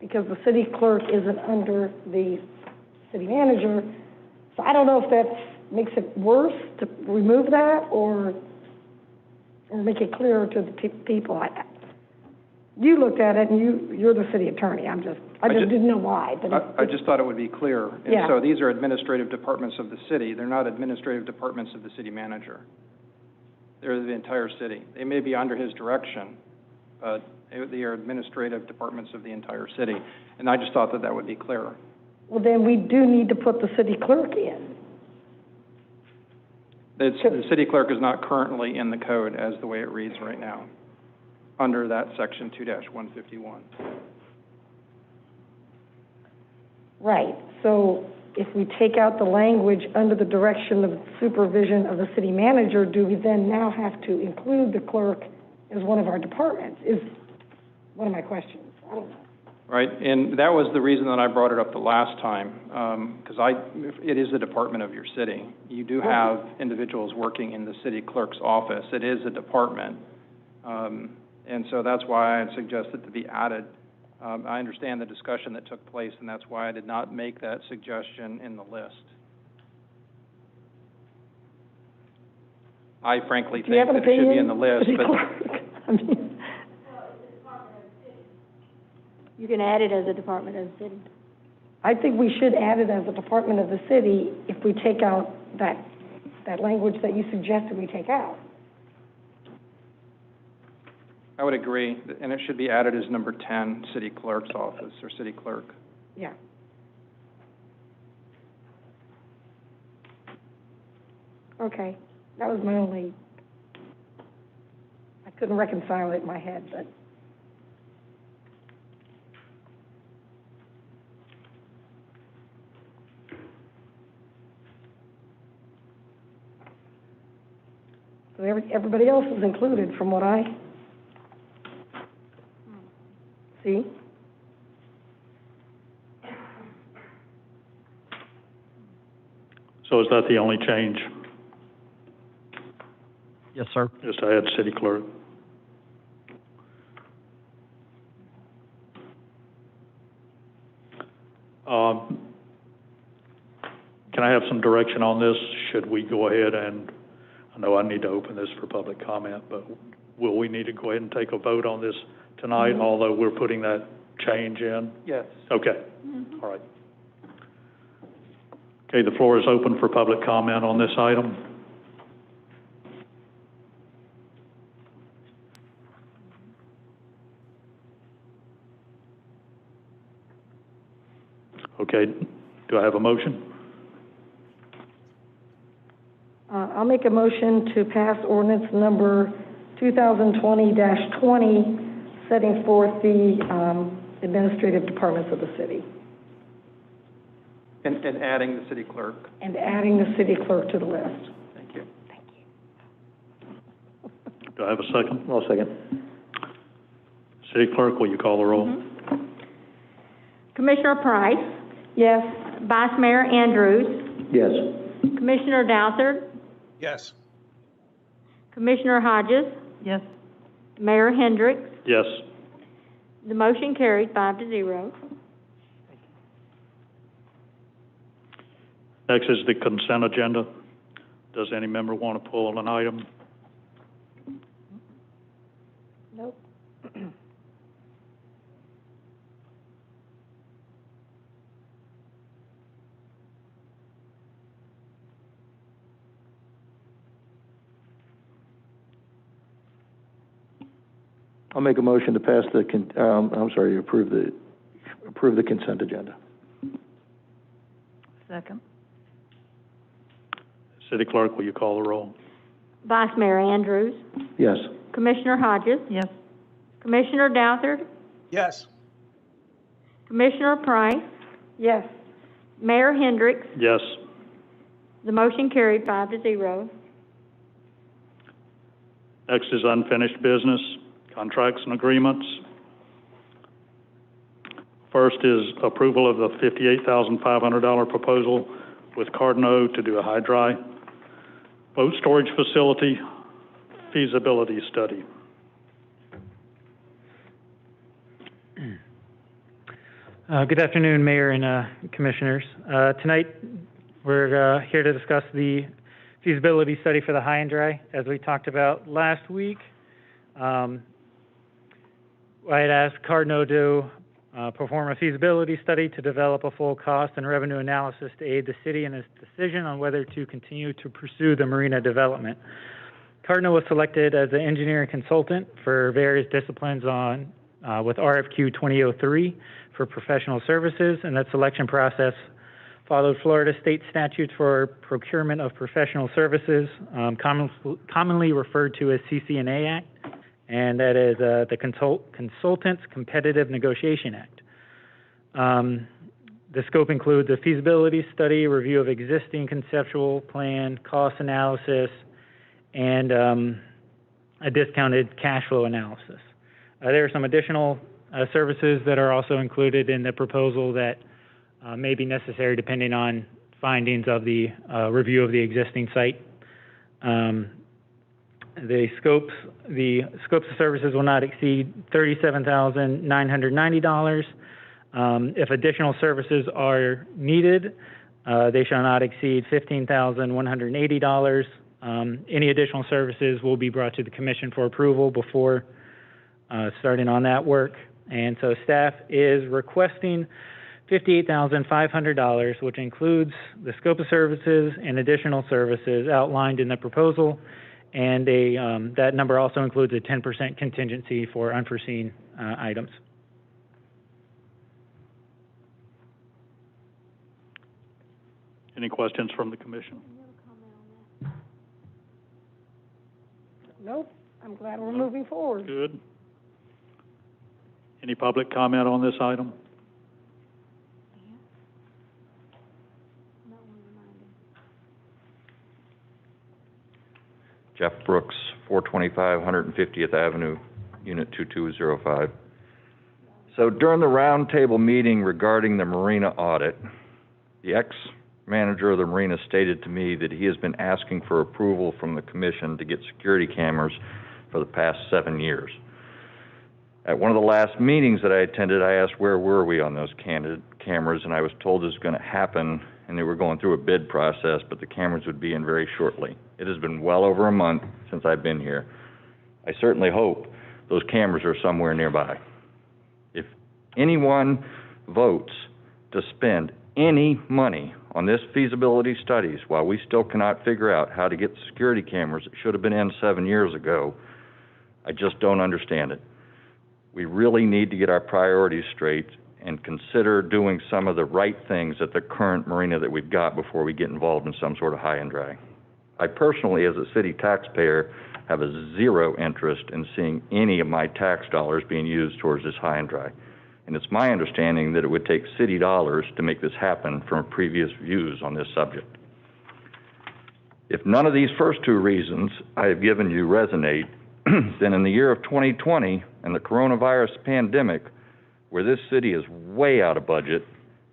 because the city clerk isn't under the city manager. So I don't know if that makes it worse to remove that or make it clearer to the people. You looked at it, and you're the city attorney. I just didn't know why. But I just thought it would be clear. And yeah. so these are administrative departments of the city. They're not administrative departments of the city manager. They're the entire city. They may be under his direction, but they are administrative departments of the entire city. And I just thought that would be clearer. Well, then we do need to put the city clerk in. The city clerk is not currently in the code as the way it reads right now, under that section 2-151. Right. So if we take out the language under the direction of supervision of the city manager, do we then now have to include the clerk as one of our departments? Is one of my questions. I don't know. Right, and that was the reason that I brought it up the last time, because it is a department of your city. You do have individuals working in the city clerk's office. It is a department, and so that's why I had suggested to be added. I understand the discussion that took place, and that's why I did not make that suggestion in the list. I frankly think that it should be in the list, but You can add it as a department of the city. I think we should add it as a department of the city if we take out that language that you suggested we take out. I would agree, and it should be added as number 10, city clerk's office or city clerk. Yeah. Okay, that was my only, I couldn't reconcile it in my head, but. So everybody else is included from what I see. So is that the only change? Yes, sir. Just to add city clerk? Can I have some direction on this? Should we go ahead and, I know I need to open this for public comment, but will we need to go ahead and take a vote on this tonight, although we're putting that change in? Yes. Okay. All right. Okay, the floor is open for public comment on this item. Okay, do I have a motion? I'll make a motion to pass ordinance number 2020-20, setting forth the administrative departments of the city. And adding the city clerk. And adding the city clerk to the list. Thank you. Do I have a second? I'll second. City Clerk, will you call the roll? Commissioner Price, Yes. Vice Mayor Andrews, Yes. Commissioner Douthat, Yes. Commissioner Hodges, Yes. Mayor Hendricks. Yes. The motion carried 5-0. Next is the consent agenda. Does any member want to pull an item? Nope. I'll make a motion to pass the, approve the consent agenda. Second. City Clerk, will you call the roll? Vice Mayor Andrews, Yes. Commissioner Hodges, Yes. Commissioner Douthat, Yes. Commissioner Price, Yes. Mayor Hendricks. Yes. The motion carried 5-0. Next is unfinished business, contracts and agreements. First is approval of the $58,500 proposal with Cardinal to do a high-dry boat storage facility feasibility study. Good afternoon, Mayor and Commissioners. Tonight, we're here to discuss the feasibility study for the high and dry. As we talked about last week, I had asked Cardinal to perform a feasibility study to develop a full cost and revenue analysis to aid the city in its decision on whether to continue to pursue the marina development. Cardinal was selected as the engineering consultant for various disciplines on with RFQ 2003 for professional services, and that selection process followed Florida state statutes for procurement of professional services, commonly referred to as CC&A Act, and that is the Consultants Competitive Negotiation Act. The scope includes a feasibility study, review of existing conceptual plan, cost analysis, and a discounted cash flow analysis. There are some additional services that are also included in the proposal that may be necessary depending on findings of the review of the existing site. The scopes of services will not exceed $37,990. If additional services are needed, they shall not exceed $15,180. Any additional services will be brought to the Commission for approval before starting on that work. And so staff is requesting $58,500, which includes the scope of services and additional services outlined in the proposal. And that number also includes a 10% contingency for unforeseen items. Any questions from the Commission? Nope. I'm glad we're moving forward. Good. Any public comment on this item? Jeff Brooks, 425 150th Avenue, Unit 2205. So during the roundtable meeting regarding the marina audit, the ex-manager of the marina stated to me that he has been asking for approval from the Commission to get security cameras for the past 7 years. At one of the last meetings that I attended, I asked where were we on those cameras, and I was told it was going to happen, and they were going through a bid process, but the cameras would be in very shortly. It has been well over a month since I've been here. I certainly hope those cameras are somewhere nearby. If anyone votes to spend any money on this feasibility studies while we still cannot figure out how to get the security cameras that should have been in 7 years ago, I just don't understand it. We really need to get our priorities straight and consider doing some of the right things at the current marina that we've got before we get involved in some sort of high and dry. I personally, as a city taxpayer, have a zero interest in seeing any of my tax dollars being used towards this high and dry. And it's my understanding that it would take city dollars to make this happen from previous views on this subject. If none of these first two reasons I have given you resonate, then in the year of 2020 and the coronavirus pandemic, where this city is way out of budget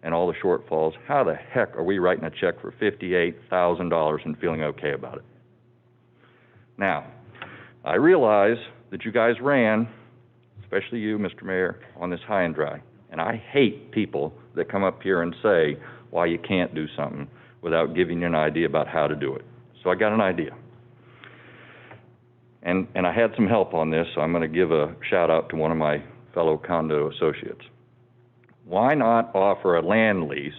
and all the shortfalls, how the heck are we writing a check for $58,000 and feeling okay about it? Now, I realize that you guys ran, especially you, Mr. Mayor, on this high and dry, and I hate people that come up here and say why you can't do something without giving you an idea about how to do it. So I got an idea. And I had some help on this, so I'm going to give a shout out to one of my fellow condo associates. Why not offer a land lease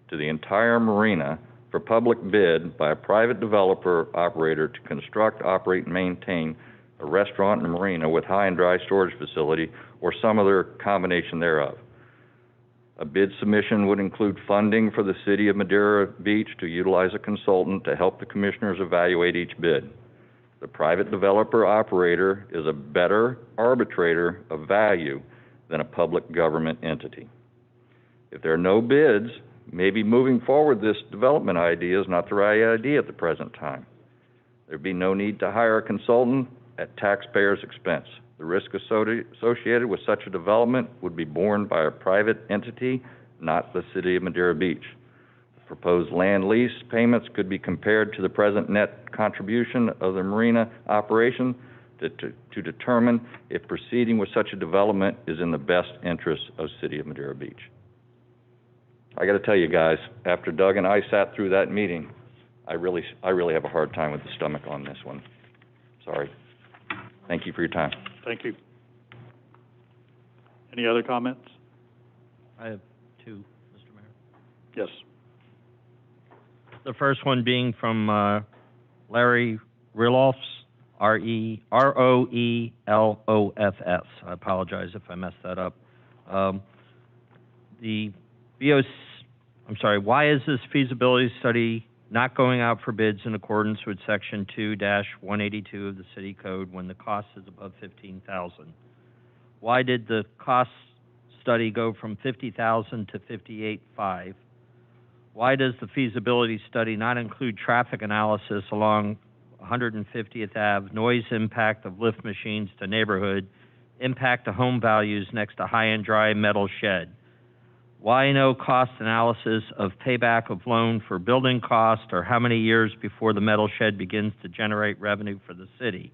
to the entire marina for public bid by a private developer operator to construct, operate, and maintain a restaurant and marina with high and dry storage facility or some other combination thereof? A bid submission would include funding for the city of Madeira Beach to utilize a consultant to help the commissioners evaluate each bid. The private developer operator is a better arbitrator of value than a public government entity. If there are no bids, maybe moving forward this development idea is not the right idea at the present time. There'd be no need to hire a consultant at taxpayers' expense. The risk associated with such a development would be borne by a private entity, not the city of Madeira Beach. The proposed land lease payments could be compared to the present net contribution of the marina operation to determine if proceeding with such a development is in the best interest of the city of Madeira Beach. I got to tell you guys, after Doug and I sat through that meeting, I really have a hard time with the stomach on this one. Sorry. Thank you for your time. Thank you. Any other comments? I have two, Mr. Mayor. Yes. The first one being from Larry Rilofs, R-E-R-O-E-L-O-F-S. I apologize if I messed that up. The BOC, why is this feasibility study not going out for bids in accordance with Section 2-182 of the City Code when the cost is above $15,000? Why did the cost study go from $50,000 to $58,500? Why does the feasibility study not include traffic analysis along 150th Ave, noise impact of lift machines to neighborhood, impact to home values next to high and dry metal shed? Why no cost analysis of payback of loan for building cost or how many years before the metal shed begins to generate revenue for the city?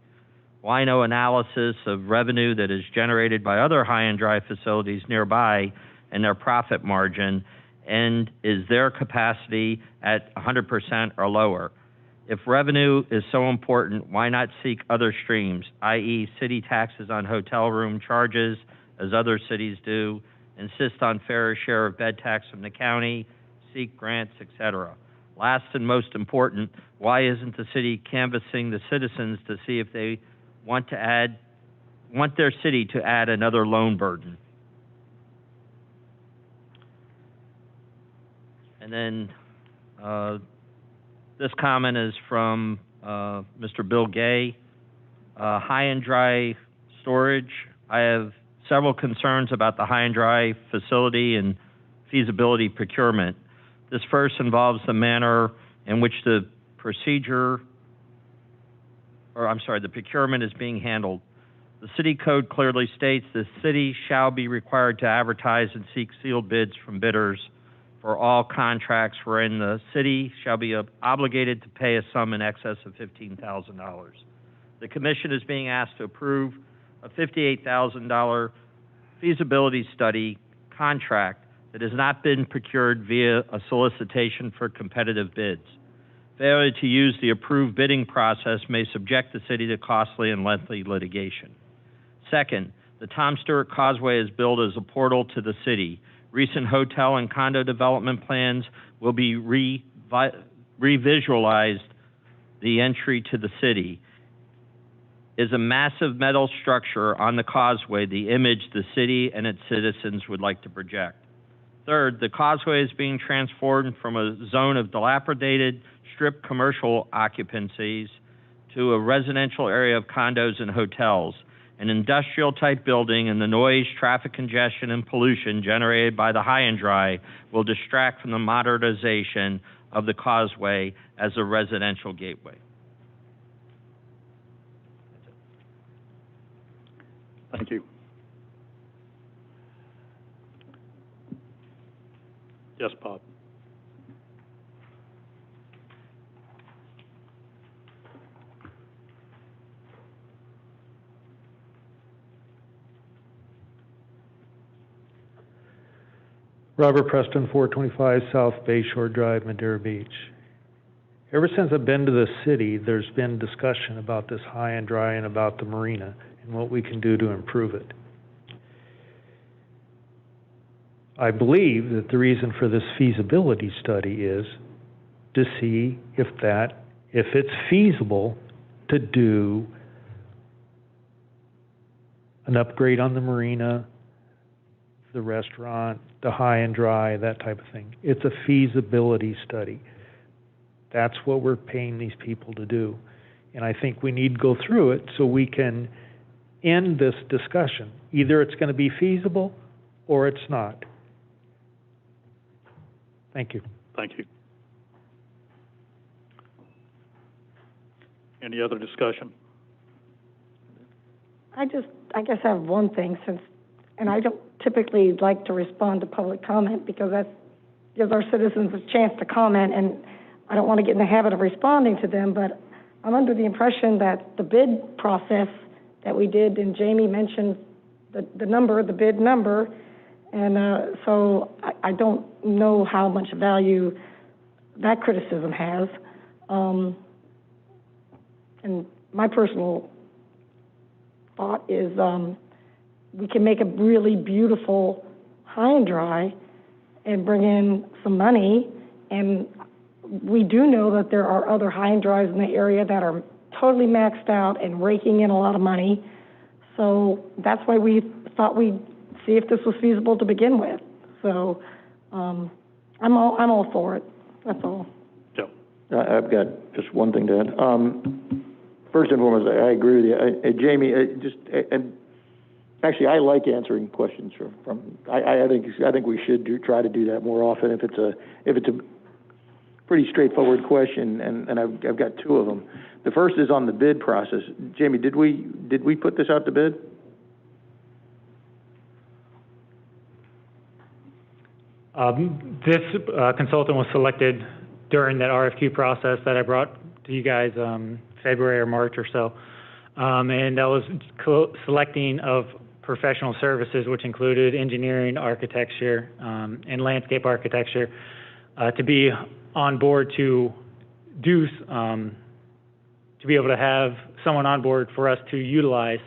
Why no analysis of revenue that is generated by other high and dry facilities nearby and their profit margin, and is their capacity at 100% or lower? If revenue is so important, why not seek other streams, i.e. city taxes on hotel room charges, as other cities do, insist on fair share of bed tax from the county, seek grants, etc. Last and most important, why isn't the city canvassing the citizens to see if they want their city to add another loan burden? And then this comment is from Mr. Bill Gay. High and dry storage. I have several concerns about the high and dry facility and feasibility procurement. This first involves the manner in which the procurement is being handled. The city code clearly states the city shall be required to advertise and seek sealed bids from bidders for all contracts wherein the city shall be obligated to pay a sum in excess of $15,000. The commission is being asked to approve a $58,000 feasibility study contract that has not been procured via a solicitation for competitive bids. Failure to use the approved bidding process may subject the city to costly and lengthy litigation. Second, the Tom Stewart Causeway is billed as a portal to the city. Recent hotel and condo development plans will be revisualized the entry to the city. Is a massive metal structure on the causeway the image the city and its citizens would like to project? Third, the causeway is being transformed from a zone of dilapidated strip commercial occupancies to a residential area of condos and hotels. An industrial-type building, and the noise, traffic congestion, and pollution generated by the high and dry will distract from the modernization of the causeway as a residential gateway. Thank you. Yes, Bob. Robert Preston, 425 South Bayshore Drive, Madeira Beach. Ever since I've been to the city, there's been discussion about this high and dry and about the marina and what we can do to improve it. I believe that the reason for this feasibility study is to see if it's feasible to do an upgrade on the marina, the restaurant, the high and dry, that type of thing. It's a feasibility study. That's what we're paying these people to do. And I think we need to go through it so we can end this discussion. Either it's going to be feasible or it's not. Thank you. Thank you. Any other discussion? I guess I have one thing, and I don't typically like to respond to public comment because that gives our citizens a chance to comment, and I don't want to get in the habit of responding to them, but I'm under the impression that the bid process that we did, and Jamie mentioned the bid number, and so I don't know how much value that criticism has. And my personal thought is we can make a really beautiful high and dry and bring in some money, and we do know that there are other high and dries in the area that are totally maxed out and raking in a lot of money. So that's why we thought we'd see if this was feasible to begin with. So I'm all for it. That's all. Joe. I've got just one thing to add. First and foremost, I agree with you. Jamie, actually, I like answering questions from I think we should try to do that more often if it's a pretty straightforward question, and I've got two of them. The first is on the bid process. Jamie, did we put this out to bid? This consultant was selected during that RFQ process that I brought to you guys February or March or so, and that was selecting of professional services, which included engineering, architecture, and landscape architecture, to be on board to do, to be able to have someone on board for us to utilize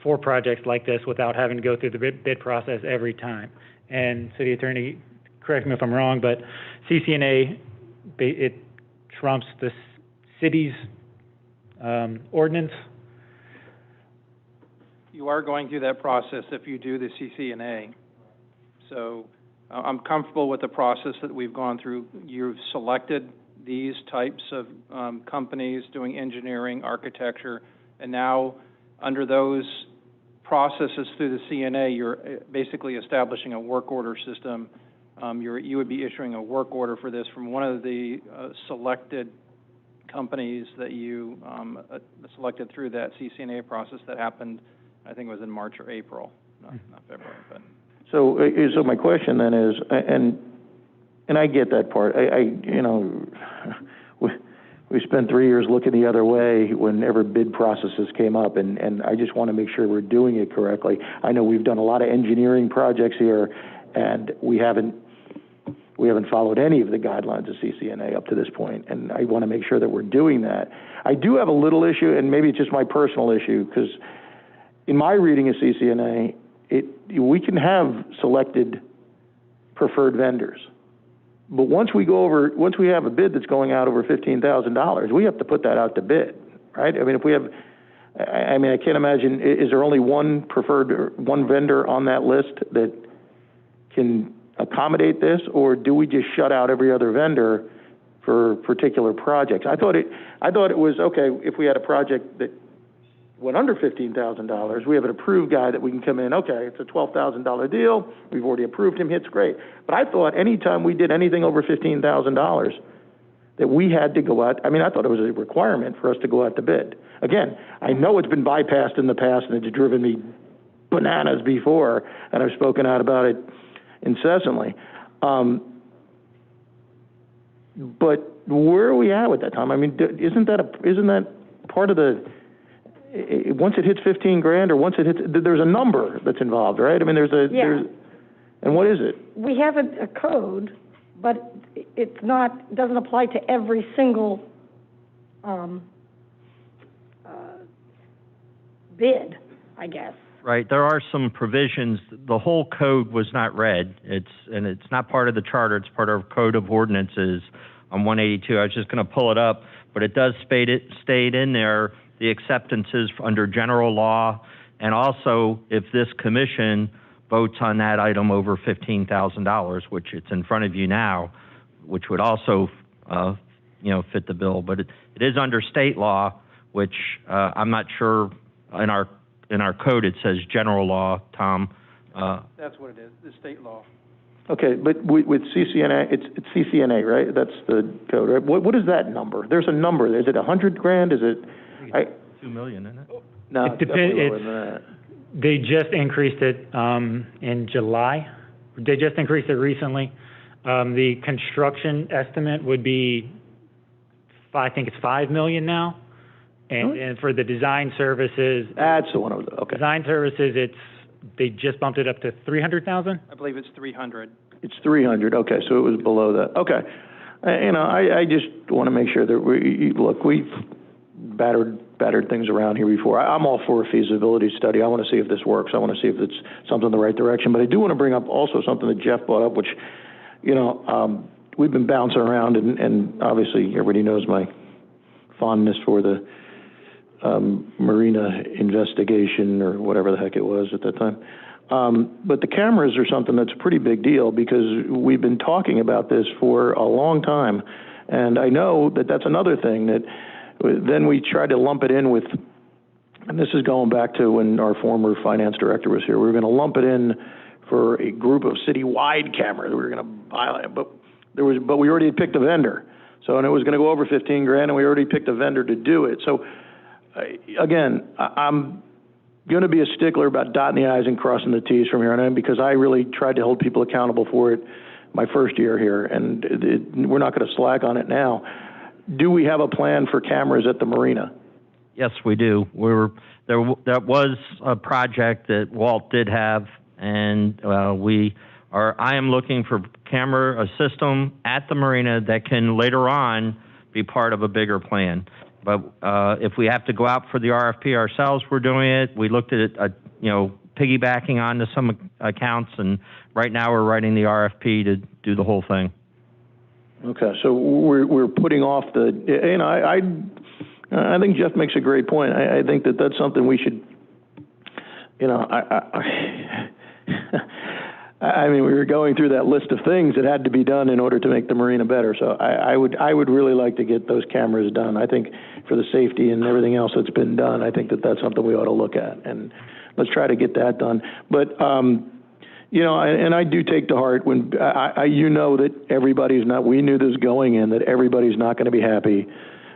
for projects like this without having to go through the bid process every time. And City Attorney, correct me if I'm wrong, but CCNA, it trumps the city's ordinance. You are going through that process if you do the CCNA. So I'm comfortable with the process that we've gone through. You've selected these types of companies doing engineering, architecture, and now under those processes through the CNA, you're basically establishing a work order system. You would be issuing a work order for this from one of the selected companies that you selected through that CCNA process that happened, I think it was in March or April, not February. But so my question then is, and I get that part. We spent 3 years looking the other way whenever bid processes came up, and I just want to make sure we're doing it correctly. I know we've done a lot of engineering projects here, and we haven't followed any of the guidelines of CCNA up to this point, and I want to make sure that we're doing that. I do have a little issue, and maybe it's just my personal issue, because in my reading of CCNA, we can have selected preferred vendors. But once we have a bid that's going out over $15,000, we have to put that out to bid, right? I mean, I can't imagine, is there only one vendor on that list that can accommodate this, or do we just shut out every other vendor for particular projects? I thought it was, okay, if we had a project that went under $15,000, we have an approved guy that we can come in, okay, it's a $12,000 deal, we've already approved him, it's great. But I thought anytime we did anything over $15,000, that we had to go out, I mean, I thought it was a requirement for us to go out to bid. Again, I know it's been bypassed in the past and it's driven me bananas before, and I've spoken out about it incessantly. But where are we at with that, Tom? I mean, isn't that part of the, once it hits 15 grand or once it hits, there's a number that's involved, right? I mean, and what is it? We have a code, but it's not, doesn't apply to every single bid, I guess. Right, there are some provisions. The whole code was not read. It's not part of the charter. It's part of Code of Ordinances on 182. I was just going to pull it up, but it does state in there the acceptances under general law, and also if this commission votes on that item over $15,000, which it's in front of you now, which would also fit the bill. But it is under state law, which I'm not sure in our code it says general law, Tom. That's what it is, the state law. Okay, but with CCNA, it's CCNA, right? That's the code, right? What is that number? There's a number. Is it 100 grand? Is it? 2 million, isn't it? It No, depends. definitely lower than that. They just increased it in July. They just increased it recently. The construction estimate would be, I think it's 5 million now. And for the design services, that's the one I was, okay. Design services, they just bumped it up to 300,000. I believe it's 300. It's 300. Okay, so it was below that. Okay, I just want to make sure that we've battered things around here before. I'm all for a feasibility study. I want to see if this works. I want to see if it's something in the right direction. But I do want to bring up also something that Jeff brought up, which, we've been bouncing around, and obviously everybody knows my fondness for the Marina investigation or whatever the heck it was at that time. But the cameras are something that's a pretty big deal because we've been talking about this for a long time. And I know that that's another thing that then we tried to lump it in with, and this is going back to when our former finance director was here, we were going to lump it in for a group of citywide cameras. We were going to buy it, but we already had picked a vendor. So, and it was going to go over 15 grand, and we already picked a vendor to do it. So, again, I'm going to be a stickler about dotting the I's and crossing the T's from here on in because I really tried to hold people accountable for it my first year here, and we're not going to slack on it now. Do we have a plan for cameras at the marina? Yes, we do. That was a project that Walt did have, and I am looking for a system at the marina that can later on be part of a bigger plan. But if we have to go out for the RFP ourselves, we're doing it. We looked at it, piggybacking onto some accounts, and right now we're writing the RFP to do the whole thing. Okay, so we're putting off I think Jeff makes a great point. I think that that's something we should, I mean, we were going through that list of things that had to be done in order to make the marina better. So I would really like to get those cameras done. I think for the safety and everything else that's been done, I think that that's something we ought to look at, and let's try to get that done. But and I do take to heart when that everybody's not. We knew this going in that everybody's not going to be happy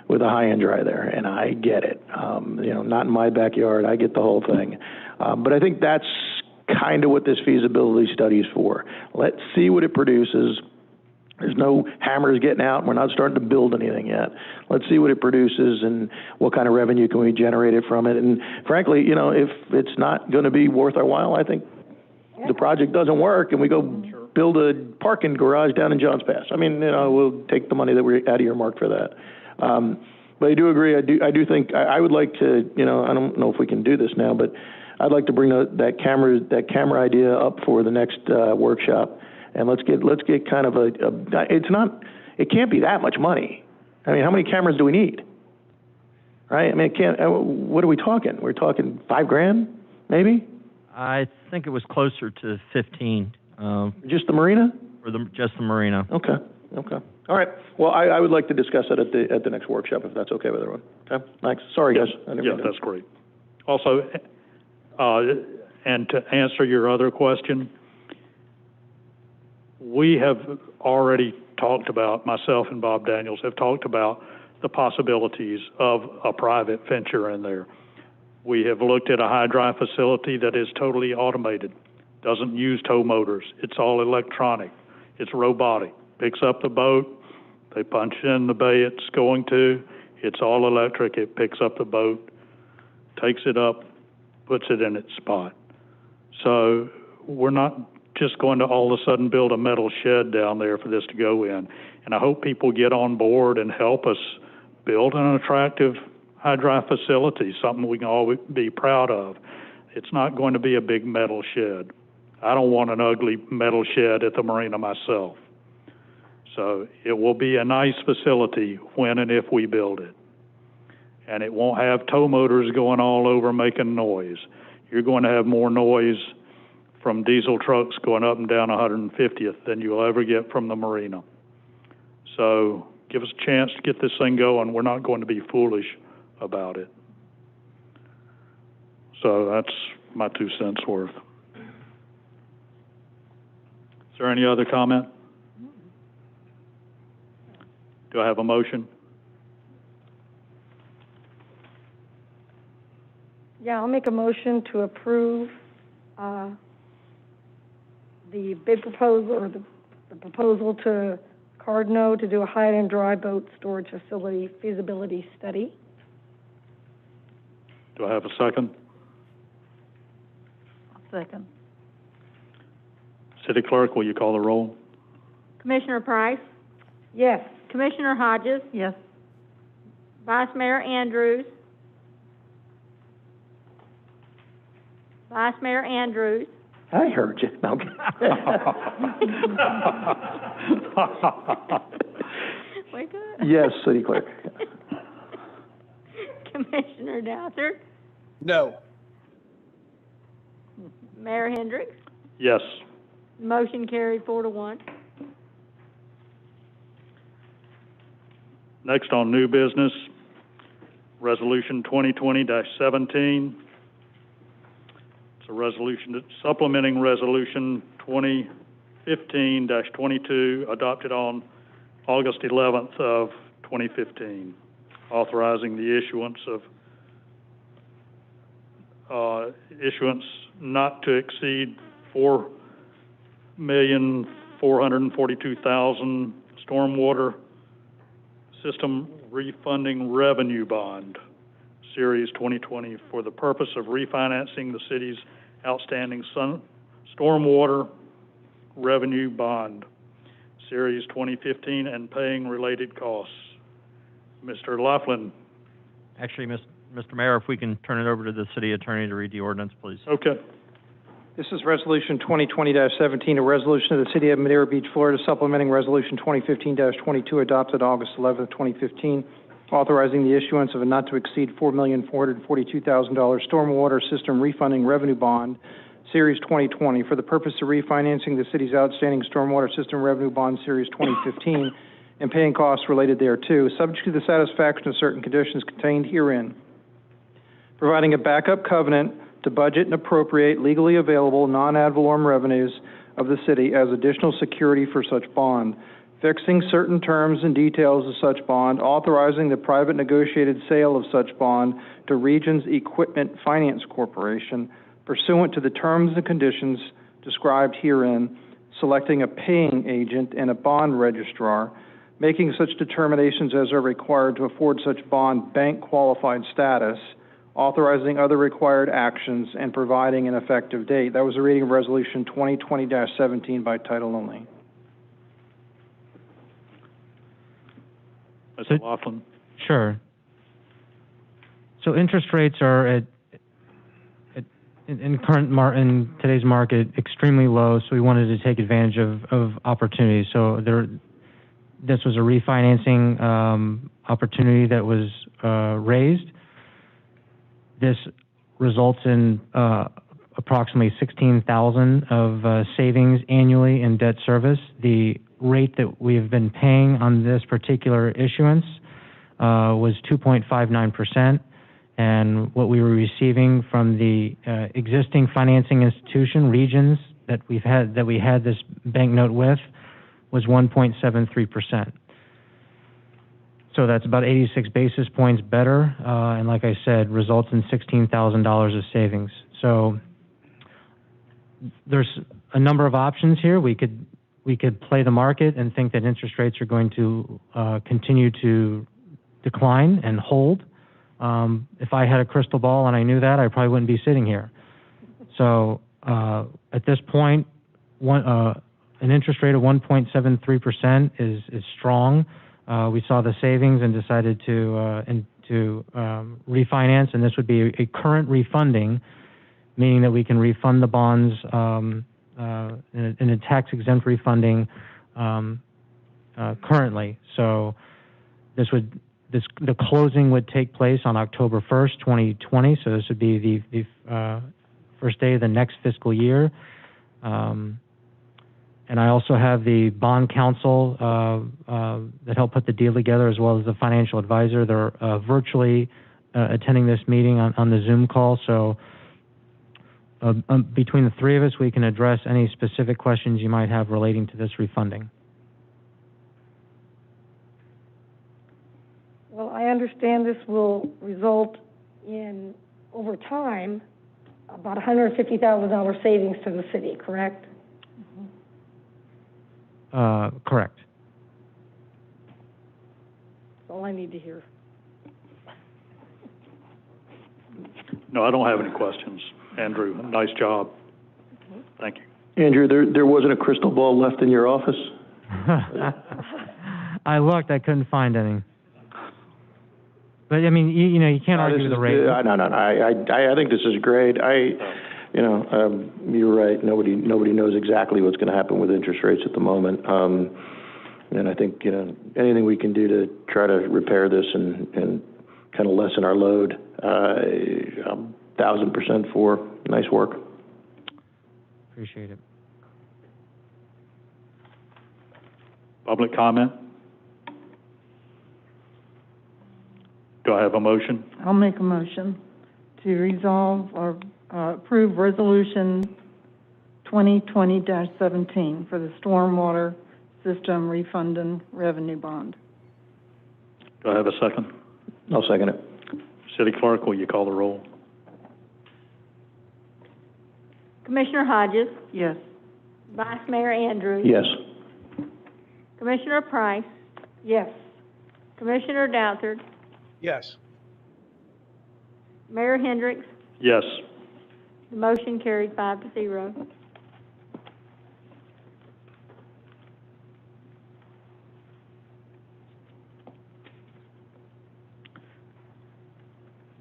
with a high and dry there, and I get it. Not in my backyard. I get the whole thing, but I think that's kind of what this feasibility study is for. Let's see what it produces. There's no hammers getting out. We're not starting to build anything yet. Let's see what it produces and what kind of revenue can we generate it from it. And frankly, if it's not going to be worth our while, I think the project doesn't work and we go build a parking garage down in Johns Pass. I mean, we'll take the money that we had earmarked for that. But I do agree. I do think I would like to, I don't know if we can do this now, but I'd like to bring that camera idea up for the next workshop, and let's get kind of it can't be that much money. I mean, how many cameras do we need? Right? I mean, what are we talking? We're talking $5 grand, maybe? I think it was closer to 15. Just the marina? for just the marina. Okay, okay. All right. Well, I would like to discuss it at the next workshop, if that's okay with everyone. Okay, thanks. Sorry, guys. I didn't Yeah, mean to- that's great. Also, and to answer your other question, we have already talked about, myself and Bob Daniels have talked about the possibilities of a private venture in there. We have looked at a high drive facility that is totally automated, doesn't use tow motors. It's all electronic. It's robotic. Picks up the boat. They punch in the bay it's going to. It's all electric. It picks up the boat, takes it up, puts it in its spot. So we're not just going to all of a sudden build a metal shed down there for this to go in. And I hope people get on board and help us build an attractive high drive facility, something we can all be proud of. It's not going to be a big metal shed. I don't want an ugly metal shed at the marina myself. So it will be a nice facility when and if we build it. And it won't have tow motors going all over making noise. You're going to have more noise from diesel trucks going up and down 150th than you'll ever get from the marina. So give us a chance to get this thing going. We're not going to be foolish about it. So that's my 2 cents worth. Is there any other comment? Do I have a motion? Yeah, I'll make a motion to approve the bid proposal, or the proposal to Cardno to do a high and dry boat storage facility feasibility study. Do I have a second? Second. City Clerk, will you call the roll? Commissioner Price, Yes. Commissioner Hodges, Yes. Vice Mayor Andrews, Vice Mayor Andrews, I heard you. No. wake up. Yes, City Clerk. Commissioner Douthat, No. Mayor Hendricks. Yes. Motion carried 4-1. Next on new business, Resolution 2020-17. It's a resolution supplementing Resolution 2015-22 adopted on August 11th of 2015, authorizing the issuance not to exceed 4,442,000 stormwater system refunding revenue bond, Series 2020, for the purpose of refinancing the city's outstanding stormwater revenue bond, Series 2015, and paying related costs. Mr. Laughlin. Actually, Mr. Mayor, if we can turn it over to the city attorney to read the ordinance, please. Okay. This is Resolution 2020-17, a resolution of the City of Madeira Beach, Florida, supplementing Resolution 2015-22 adopted August 11, 2015, authorizing the issuance of a not to exceed $4,442,000 stormwater system refunding revenue bond, Series 2020, for the purpose of refinancing the city's outstanding stormwater system revenue bond, Series 2015, and paying costs related thereto, subject to the satisfaction of certain conditions contained herein, providing a backup covenant to budget and appropriate legally available non-ad valorem revenues of the city as additional security for such bond, fixing certain terms and details of such bond, authorizing the private negotiated sale of such bond to Regions Equipment Finance Corporation pursuant to the terms and conditions described herein, selecting a paying agent and a bond registrar, making such determinations as are required to afford such bond bank qualified status, authorizing other required actions, and providing an effective date. That was a reading of Resolution 2020-17 by title only. Mr. Laughlin. Sure. So interest rates are in today's market extremely low, so we wanted to take advantage of opportunities. So this was a refinancing opportunity that was raised. This results in a approximately 16,000 of savings annually in debt service. The rate that we have been paying on this particular issuance was 2.59%, and what we were receiving from the existing financing institution, Regions, that we had this banknote with, was 1.73%. So that's about 86 basis points better, and like I said, results in $16,000 of savings. So there's a number of options here. We could play the market and think that interest rates are going to continue to decline and hold. If I had a crystal ball and I knew that, I probably wouldn't be sitting here. So at this point, an interest rate of 1.73% is strong. We saw the savings and decided to refinance, and this would be a current refunding, meaning that we can refund the bonds in a tax-exempt refunding currently. So the closing would take place on October 1st, 2020. So this would be the first day of the next fiscal year. And I also have the bond counsel that helped put the deal together, as well as the financial advisor. They're virtually attending this meeting on the Zoom call. So between the three of us, we can address any specific questions you might have relating to this refunding. Well, I understand this will result in, over time, about $150,000 savings to the city, correct? Correct. That's all I need to hear. No, I don't have any questions. Andrew, nice job. Thank you. Andrew, there wasn't a crystal ball left in your office? I looked, I couldn't find any. But I mean, you can't argue the rate. No. I think this is great. You're right. Nobody knows exactly what's going to happen with interest rates at the moment. And I think, anything we can do to try to repair this and kind of lessen our load, 1,000% for. Nice work. Appreciate it. Public comment? Do I have a motion? I'll make a motion to resolve or approve Resolution 2020-17 for the Stormwater System Refund and Revenue Bond. Do I have a second? I'll second it. City Clerk, will you call the roll? Commissioner Hodges? Yes. Vice Mayor Andrews? Yes. Commissioner Price? Yes. Commissioner Doubtford? Yes. Mayor Hendricks? Yes. The motion carried 5-0.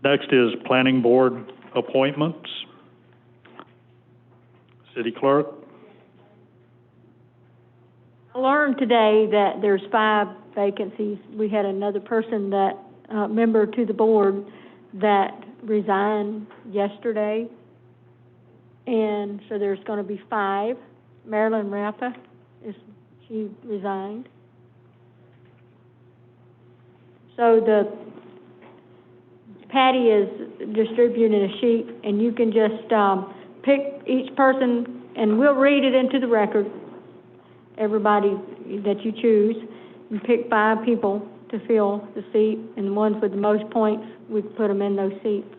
Next is Planning Board appointments. City Clerk? I learned today that there's 5 vacancies. We had another person that, member to the board, that resigned yesterday. And so there's going to be 5. Marilyn Rappa, she resigned. So Patty is distributing a sheet, and you can just pick each person, and we'll read it into the record, everybody that you choose, and pick 5 people to fill the seat, and the ones with the most points, we put them in those seats.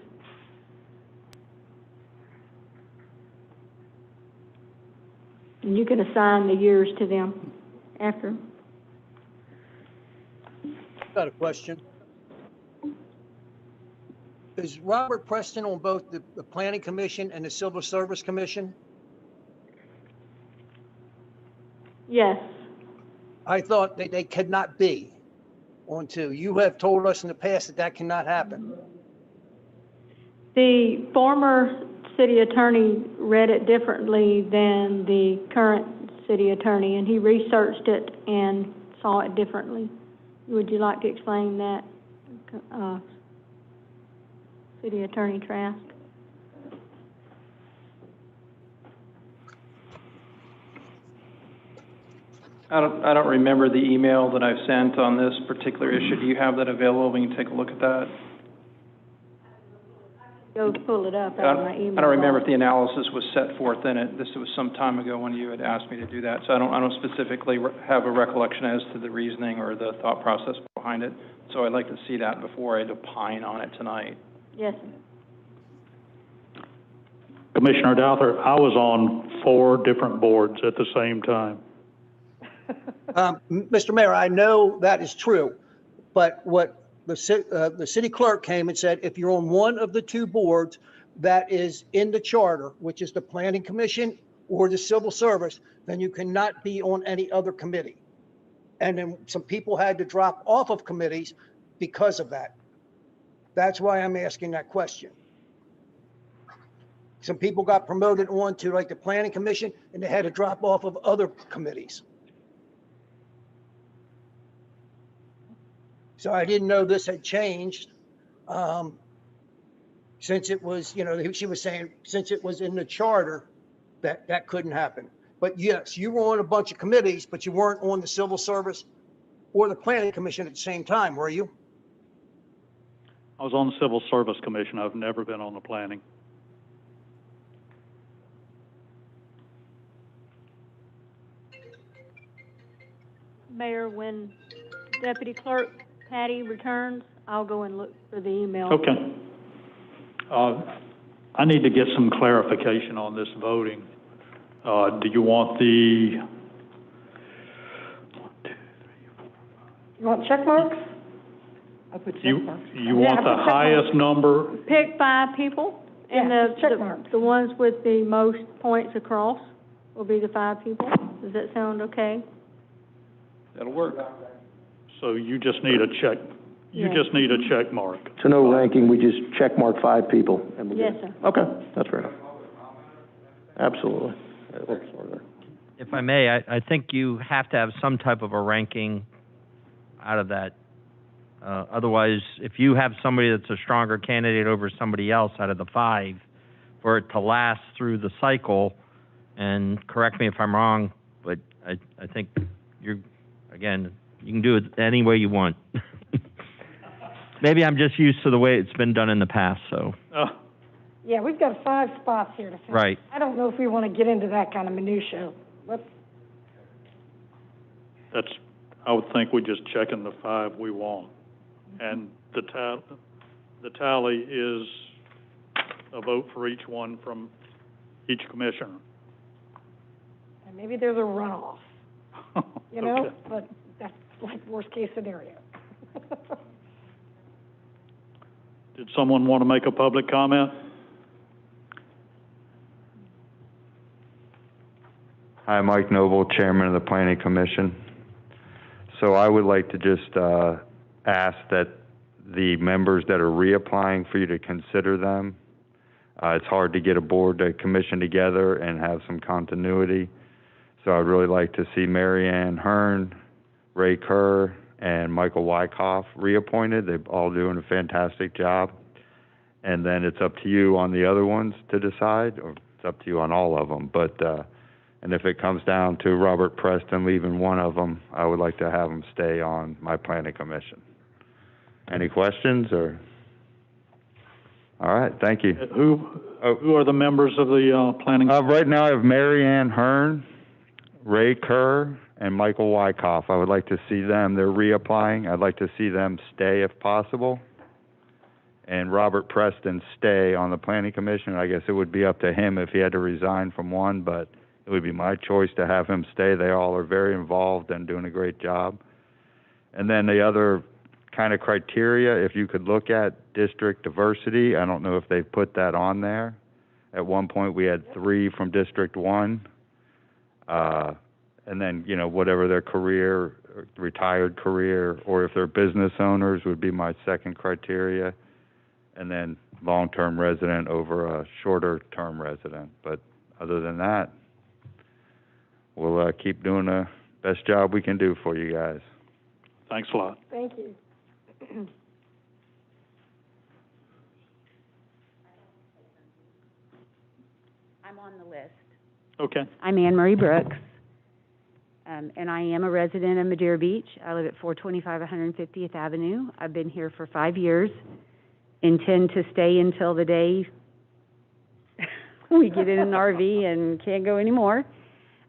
And you can assign the years to them after. Got a question. Is Robert Preston on both the Planning Commission and the Civil Service Commission? Yes. I thought that they could not be on 2. You have told us in the past that cannot happen. The former city attorney read it differently than the current city attorney, and he researched it and saw it differently. Would you like to explain that, City Attorney Trask? I don't remember the email that I've sent on this particular issue. Do you have that available? We can take a look at that. Go pull it up out of my email. I don't remember if the analysis was set forth in it. This was some time ago when you had asked me to do that. So I don't specifically have a recollection as to the reasoning or the thought process behind it. So I'd like to see that before I opine on it tonight. Yes. Commissioner Douther, I was on 4 different boards at the same time. Mr. Mayor, I know that is true, but what the city clerk came and said, if you're on one of the 2 boards that is in the charter, which is the Planning Commission or the Civil Service, then you cannot be on any other committee. And then some people had to drop off of committees because of that. That's why I'm asking that question. Some people got promoted on to like the Planning Commission and they had to drop off of other committees. So I didn't know this had changed since it was, she was saying, since it was in the charter, that couldn't happen. But yes, you were on a bunch of committees, but you weren't on the Civil Service or the Planning Commission at the same time, were you? I was on the Civil Service Commission. I've never been on the planning. Mayor, when Deputy Clerk Patty returns, I'll go and look for the email. Okay. I need to get some clarification on this voting. Do you want the... You want check marks? I put check You marks. want the highest number? Pick 5 people, and Yeah, check marks. the ones with the most points across will be the 5 people. Does that sound okay? That'll work. So you just need a check. You Yeah. just need a check mark. So no ranking, we just check mark 5 people. And we Yes, get- sir. Okay, that's fair enough. Absolutely. That works for there. If I may, I think you have to have some type of a ranking out of that. Otherwise, if you have somebody that's a stronger candidate over somebody else out of the 5, for it to last through the cycle, and correct me if I'm wrong, but I think again, you can do it any way you want. Maybe I'm just used to the way it's been done in the past, so. Yeah, we've got 5 spots here to fill. Right. I don't know if we want to get into that kind of minutia. I would think we just check in the 5 we want. And the tally is a vote for each one from each commissioner. And maybe there's a runoff, Okay. but that's like worst case scenario. Did someone want to make a public comment? Hi, Mike Noble, Chairman of the Planning Commission. So I would like to just ask that the members that are reapplying for you to consider them. It's hard to get a board to commission together and have some continuity. So I'd really like to see Mary Ann Hearn, Ray Kerr, and Michael Wyckoff reappointed. They're all doing a fantastic job. And then it's up to you on the other ones to decide, or it's up to you on all of them. But and if it comes down to Robert Preston leaving one of them, I would like to have him stay on my planning commission. Any questions, or? All right, thank you. Who are the members of the planning? Right now, I have Mary Ann Hearn, Ray Kerr, and Michael Wyckoff. I would like to see them. They're reapplying. I'd like to see them stay if possible. And Robert Preston stay on the planning commission. I guess it would be up to him if he had to resign from one, but it would be my choice to have him stay. They all are very involved and doing a great job. And then the other kind of criteria, if you could look at district diversity, I don't know if they've put that on there. At one point, we had 3 from District 1. And then, whatever their career, retired career, or if they're business owners would be my second criteria. And then long-term resident over a shorter-term resident. But other than that, we'll keep doing the best job we can do for you guys. Thanks a lot. Thank you. I'm on the list. Okay. I'm Anne Marie Brooks. and I am a resident of Madeira Beach. I live at 425 150th Avenue. I've been here for 5 years. Intend to stay until the day we get in an RV and can't go anymore.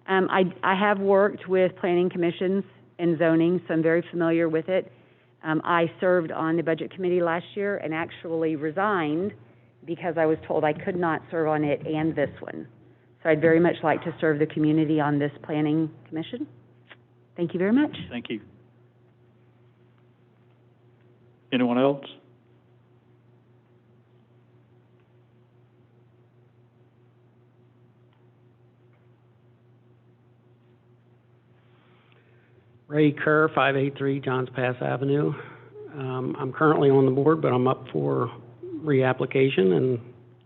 I have worked with planning commissions and zoning, so I'm very familiar with it. I served on the budget committee last year and actually resigned because I was told I could not serve on it and this one. So I'd very much like to serve the community on this planning commission. Thank you very much. Thank you. Anyone else? Ray Kerr, 583 Johns Pass Avenue. I'm currently on the board, but I'm up for reapplication and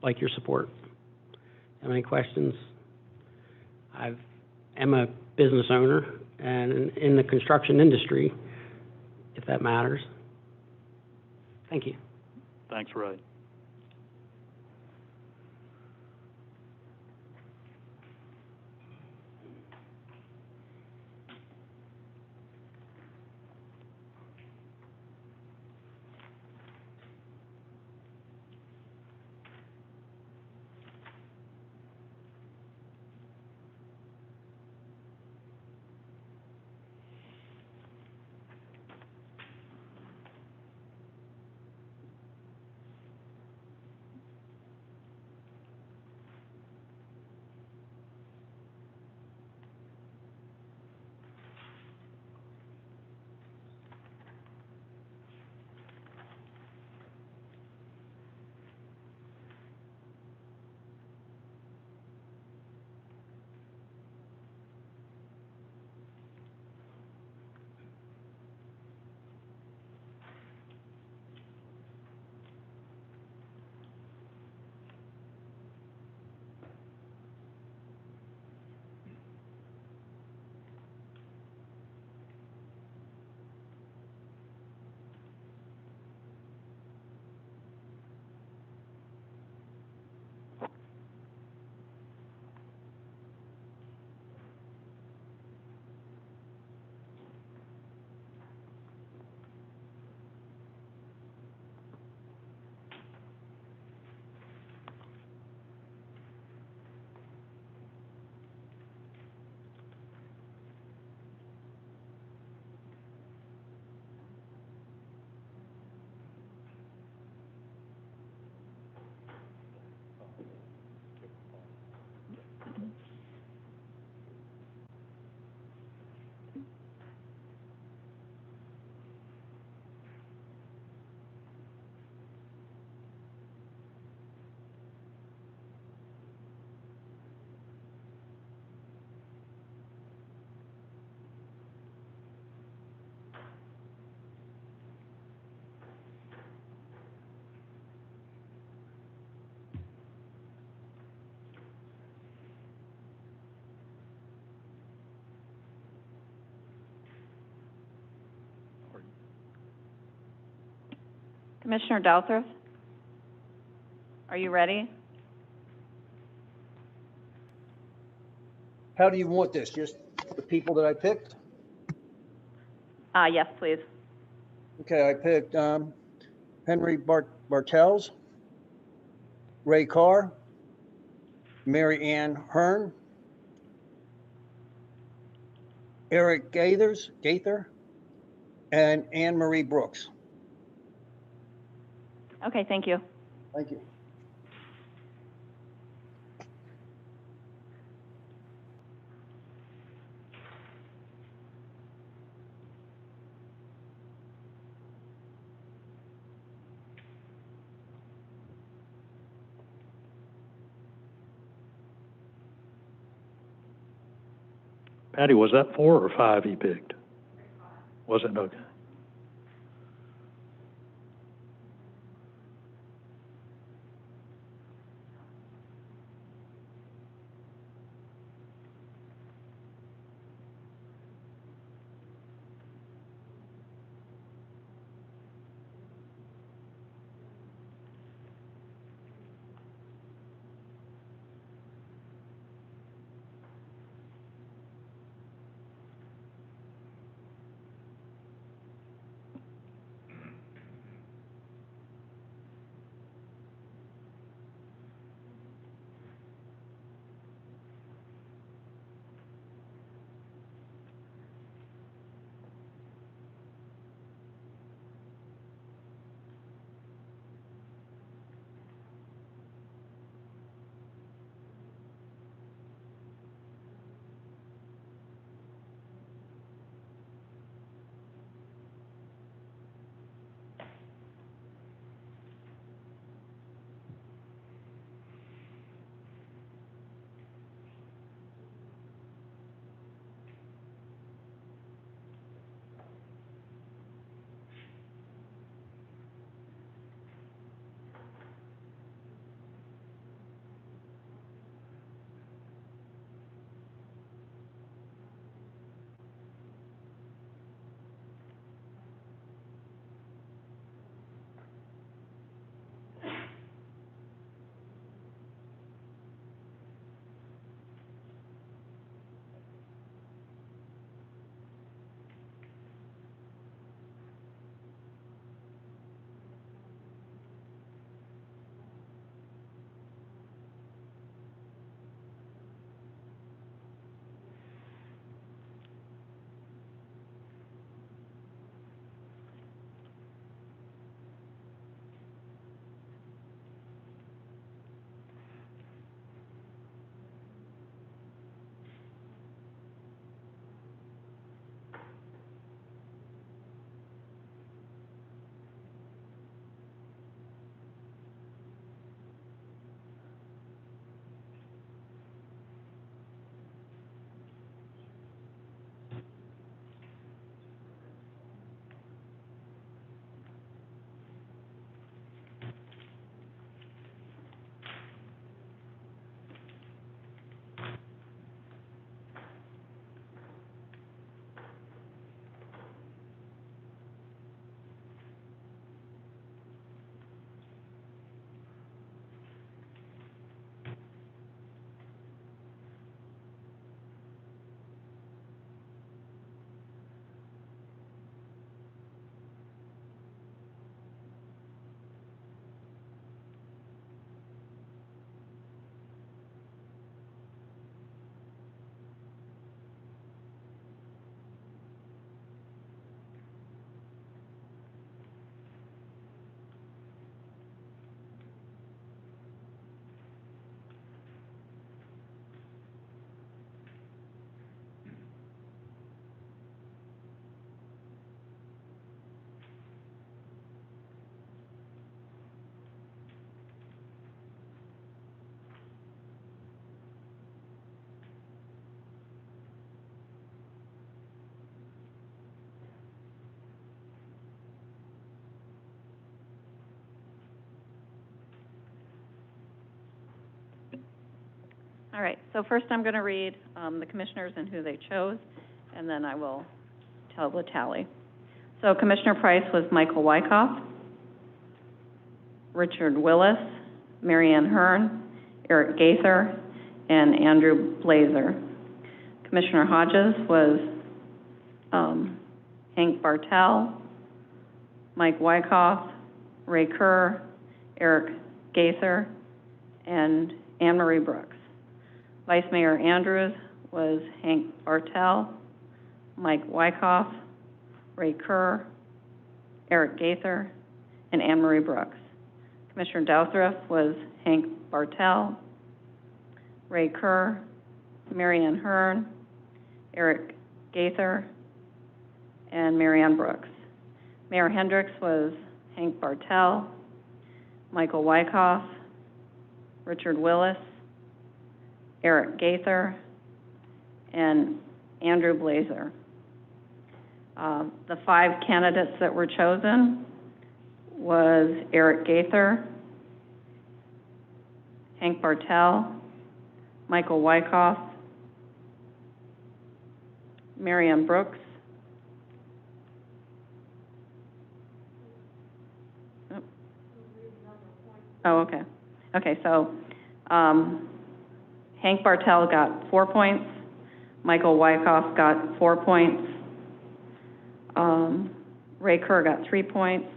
like your support. Have any questions? I am a business owner and in the construction industry, if that matters. Thank you. Thanks, Ray. Commissioner Douthrop, are you ready? How do you want this? Just the people that I picked? Yes, please. Okay, I picked Henry Bartels, Ray Carr, Mary Ann Hearn, Eric Gaither, and Anne Marie Brooks. Okay, thank you. Thank you. Patty, was that 4 or 5 he picked? Was it? Okay. All right, so first I'm going to read the commissioners and who they chose, and then I will tell the tally. So Commissioner Price was Michael Wyckoff, Richard Willis, Marianne Hearn, Eric Gaither, and Andrew Blazer. Commissioner Hodges was Hank Bartell, Mike Wyckoff, Ray Kerr, Eric Gaither, and Anne Marie Brooks. Vice Mayor Andrews was Hank Bartell, Mike Wyckoff, Ray Kerr, Eric Gaither, and Anne Marie Brooks. Commissioner Douthroff was Hank Bartell, Ray Kerr, Marianne Hearn, Eric Gaither, and Marianne Brooks. Mayor Hendricks was Hank Bartell, Michael Wyckoff, Richard Willis, Eric Gaither, and Andrew Blazer. The 5 candidates that were chosen was Eric Gaither, Hank Bartell, Michael Wyckoff, Marianne Brooks, oh, okay. Okay, so Hank Bartell got 4 points, Michael Wyckoff got 4 points, Ray Kerr got 3 points,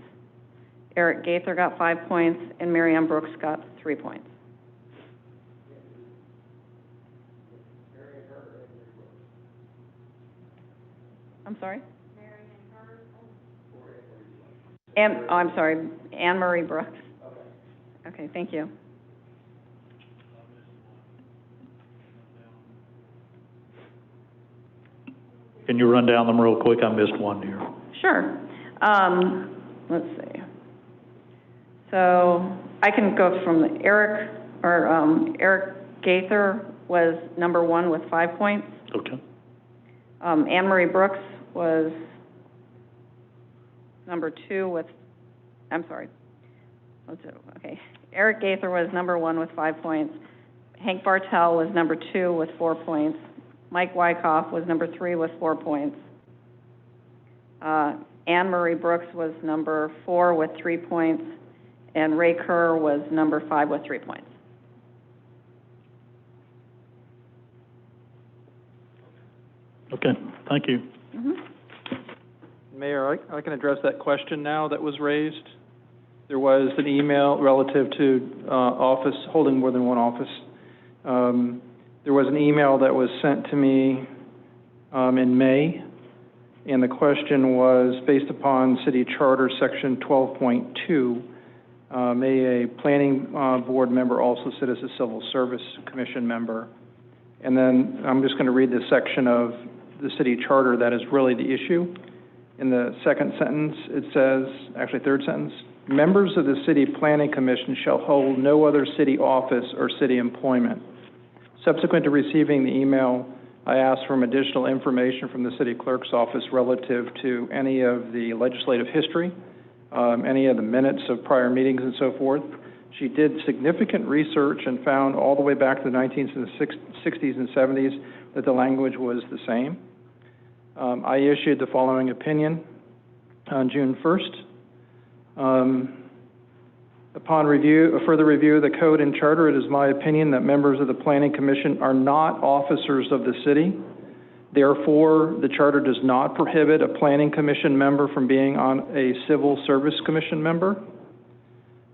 Eric Gaither got 5 points, and Marianne Brooks got 3 points. I'm sorry? I'm sorry, Anne Marie Brooks. Okay, thank you. Can you run down them real quick? I missed one here. Sure. Let's see. So I can go from Eric Gaither was number 1 with 5 points. Okay. Anne Marie Brooks was number 2 with, I'm sorry. Okay. Eric Gaither was number 1 with 5 points. Hank Bartell was number 2 with 4 points. Mike Wyckoff was number 3 with 4 points. Anne Marie Brooks was number 4 with 3 points. And Ray Kerr was number 5 with 3 points. Okay, thank you. Mayor, I can address that question now that was raised. There was an email relative to office, holding more than one office. There was an email that was sent to me in May, and the question was based upon City Charter Section 12.2, may a planning board member also sit as a Civil Service Commission member? And then I'm just going to read the section of the City Charter that is really the issue. In the second sentence, it says, actually third sentence, members of the City Planning Commission shall hold no other city office or city employment. Subsequent to receiving the email, I asked for additional information from the City Clerk's office relative to any of the legislative history, any of the minutes of prior meetings and so forth. She did significant research and found all the way back to the 1960s and 70s that the language was the same. I issued the following opinion on June 1st. Upon a further review of the code and charter, it is my opinion that members of the Planning Commission are not officers of the city. Therefore, the charter does not prohibit a Planning Commission member from being on a Civil Service Commission member.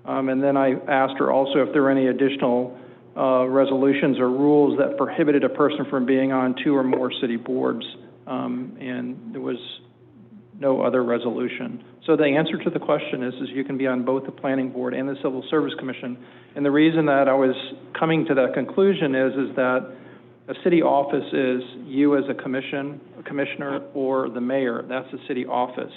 And then I asked her also if there were any additional resolutions or rules that prohibited a person from being on 2 or more city boards, and there was no other resolution. So the answer to the question is you can be on both the Planning Board and the Civil Service Commission. And the reason that I was coming to that conclusion is that a city office is you as a commissioner, or the mayor. That's a city office.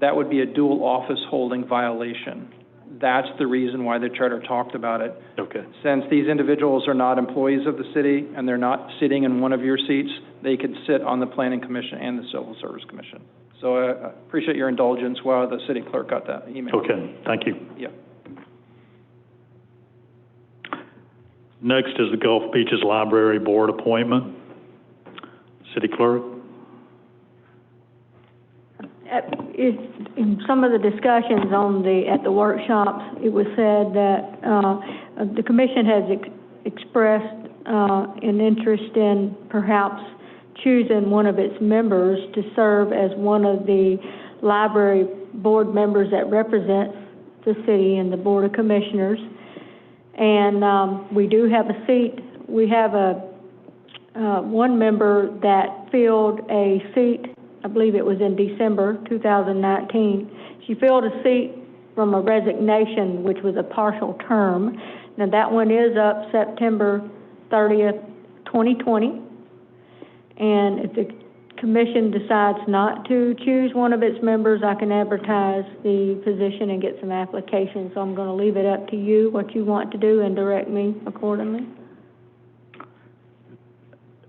That would be a dual office holding violation. That's the reason why the charter talked about it. Okay. Since these individuals are not employees of the city and they're not sitting in one of your seats, they could sit on the Planning Commission and the Civil Service Commission. So I appreciate your indulgence while the city clerk got that email. Okay, thank you. Yeah. Next is the Gulf Beaches Library Board appointment. City Clerk? In some of the discussions at the workshops, it was said that the commission has expressed an interest in perhaps choosing one of its members to serve as one of the library board members that represents the city and the Board of Commissioners. And we do have a seat. We have one member that filled a seat, I believe it was in December 2019. She filled a seat from a resignation, which was a partial term. Now, that one is up September 30th, 2020. And if the commission decides not to choose one of its members, I can advertise the position and get some applications. So I'm going to leave it up to you, what you want to do, and direct me accordingly.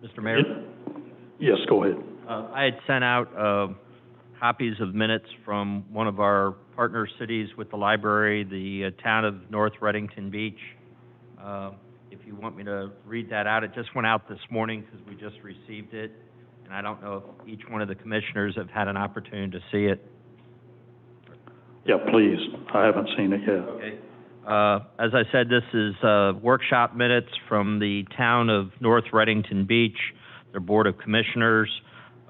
Mr. Mayor? Yes, go ahead. I had sent out copies of minutes from one of our partner cities with the library, the town of North Reddington Beach. If you want me to read that out, it just went out this morning because we just received it, and I don't know if each one of the commissioners have had an opportunity to see it. Yeah, please. I haven't seen it yet. Okay. As I said, this is workshop minutes from the town of North Reddington Beach, their Board of Commissioners,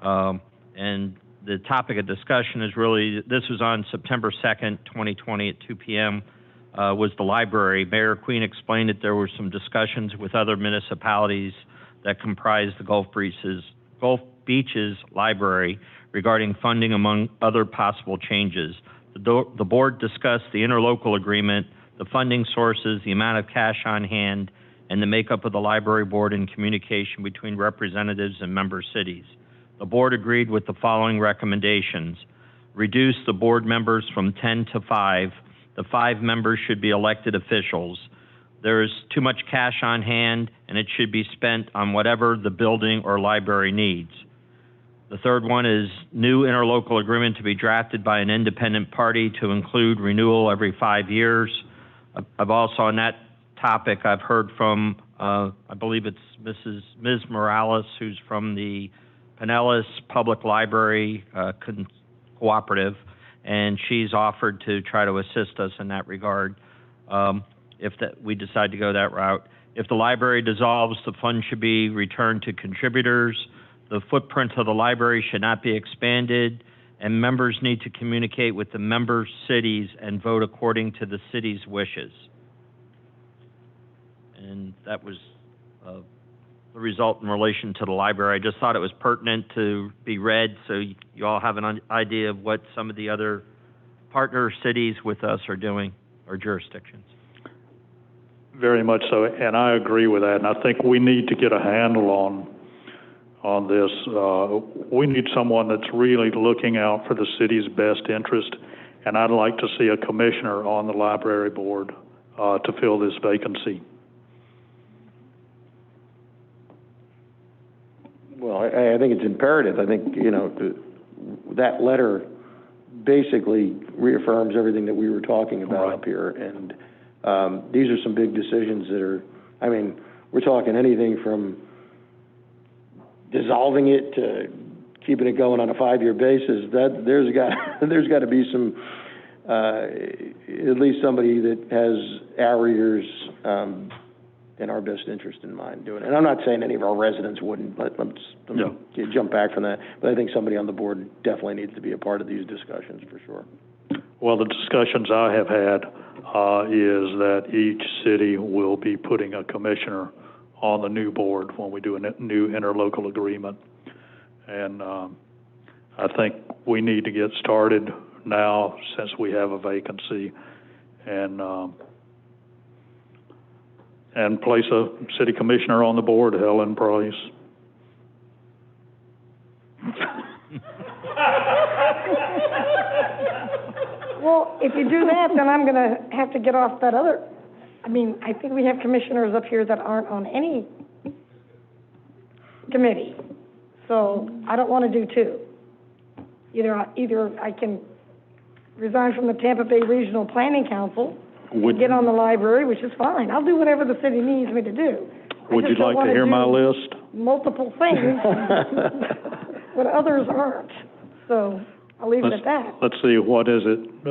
and the topic of discussion is really, this was on September 2nd, 2020 at 2 p.m., was the library. Mayor Queen explained that there were some discussions with other municipalities that comprise the Gulf Beaches Library regarding funding, among other possible changes. The board discussed the interlocal agreement, the funding sources, the amount of cash on hand, and the makeup of the library board and communication between representatives and member cities. The board agreed with the following recommendations. Reduce the board members from 10 to 5. The 5 members should be elected officials. There is too much cash on hand, and it should be spent on whatever the building or library needs. The third one is new interlocal agreement to be drafted by an independent party to include renewal every 5 years. I've also, on that topic, I've heard from, I believe it's Ms. Morales, who's from the Pinellas Public Library Cooperative, and she's offered to try to assist us in that regard if we decide to go that route. If the library dissolves, the fund should be returned to contributors. The footprint of the library should not be expanded, and members need to communicate with the member cities and vote according to the city's wishes. And that was the result in relation to the library. I just thought it was pertinent to be read so you all have an idea of what some of the other partner cities with us are doing, or jurisdictions. Very much so, and I agree with that. And I think we need to get a handle on this. We need someone that's really looking out for the city's best interest, and I'd like to see a commissioner on the library board to fill this vacancy. Well, I think it's imperative. I think, that letter basically reaffirms everything that we were talking about up here. And these are some big decisions that are, we're talking anything from dissolving it to keeping it going on a 5-year basis. There's got to be some, at least somebody that has our ears and our best interest in mind doing it. And I'm not saying any of our residents wouldn't, let me jump back from that, but I think somebody on the board definitely needs to be a part of these discussions for sure. Well, the discussions I have had is that each city will be putting a commissioner on the new board when we do a new interlocal agreement. And I think we need to get started now since we have a vacancy and place a city commissioner on the board, Helen Price. Well, if you do that, then I'm going to have to get off that other. I think we have commissioners up here that aren't on any committee. So I don't want to do two. Either I can resign from the Tampa Bay Regional Planning Council, Would, get on the library, which is fine. I'll do whatever the city needs me to do. would you like to hear my list? Multiple things when others aren't. So I'll leave it at that. Let's see, what is it?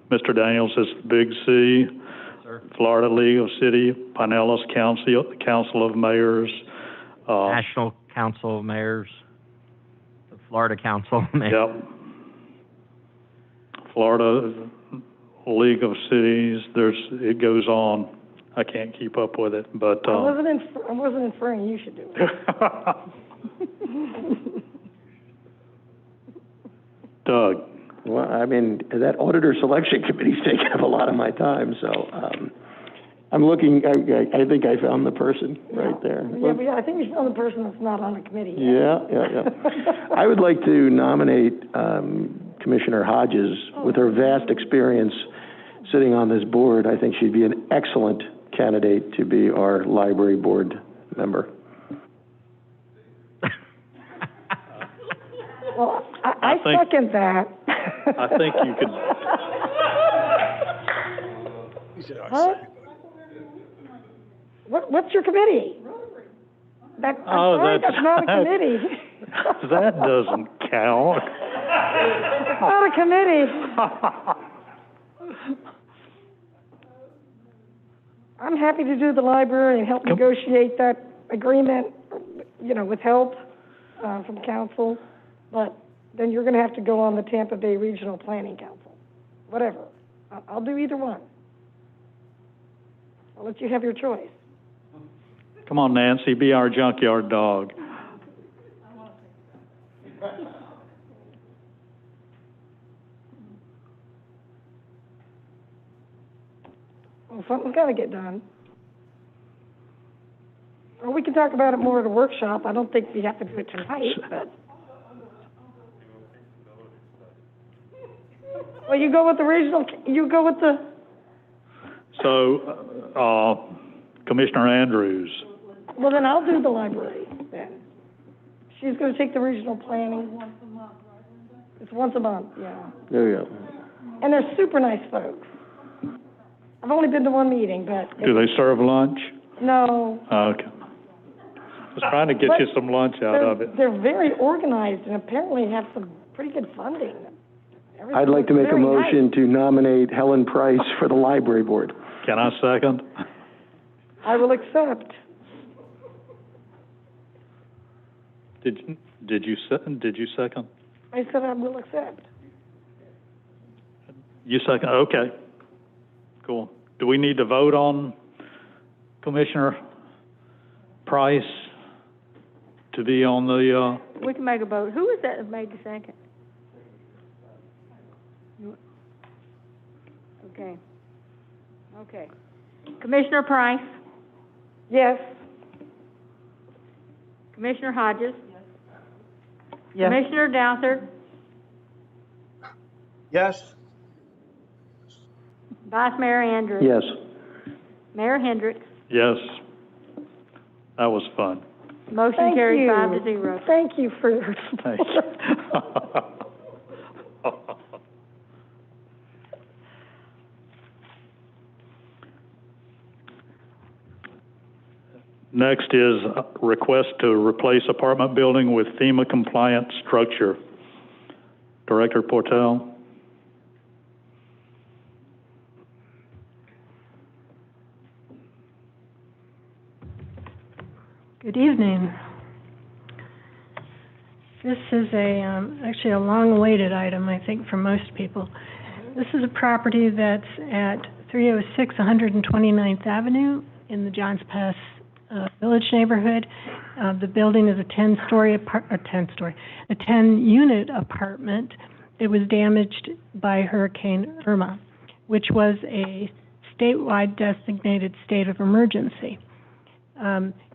Mr. Daniels is Big C, Florida League of City, Pinellas Council of Mayors. National Council of Mayors, the Florida Council of Mayors. Yep. Florida League of Cities, it goes on. I can't keep up with it, but, I wasn't inferring you should do it. Doug. Well, I mean, that auditor selection committee's taking up a lot of my time, so, I'm looking, I think I found the person right there. Yeah, but I think you found the person that's not on the committee yet. Yeah. I would like to nominate, Commissioner Hodges. With her vast experience sitting on this board, I think she'd be an excellent candidate to be our library board member. Well, I second that. I think you could. Huh? What's your committee? That's not a committee. That doesn't count. It's not a committee. I'm happy to do the library and help negotiate that agreement, with help from council. But then you're going to have to go on the Tampa Bay Regional Planning Council. Whatever. I'll do either one. I'll let you have your choice. Come on, Nancy, be our junkyard dog. Well, something's got to get done. Or we can talk about it more at a workshop. I don't think we have to do it tonight, but. Well, you go with the. So, Commissioner Andrews. Well, then I'll do the library then. She's going to take the regional planning. Once a month, right? It's once a month, yeah. There you go. And they're super nice folks. I've only been to one meeting, but. Do they serve lunch? No. Okay. I was trying to get you some lunch out of it. They're very organized and apparently have some pretty good funding. I'd like to make a motion to nominate Helen Price for the library board. Can I second? I will accept. Did you second? I said I will accept. You second, okay. Cool. Do we need to vote on Commissioner Price to be on the, We can make a vote. Who is that that made the second? Okay. Commissioner Price? Yes. Commissioner Hodges? Yes. Commissioner Douthert? Yes? Vice Mayor Andrews? Yes. Mayor Hendricks? yes. That was fun. Motion carried 5-0. Thank you for your Thanks. Next is a request to replace apartment building with FEMA compliant structure. Director Portel. Good evening. This is actually a long-awaited item, I think, for most people. This is a property that's at 306 129th Avenue in the Johns Pass Village neighborhood. The building is a 10-unit apartment. It was damaged by Hurricane Irma, which was a statewide designated state of emergency.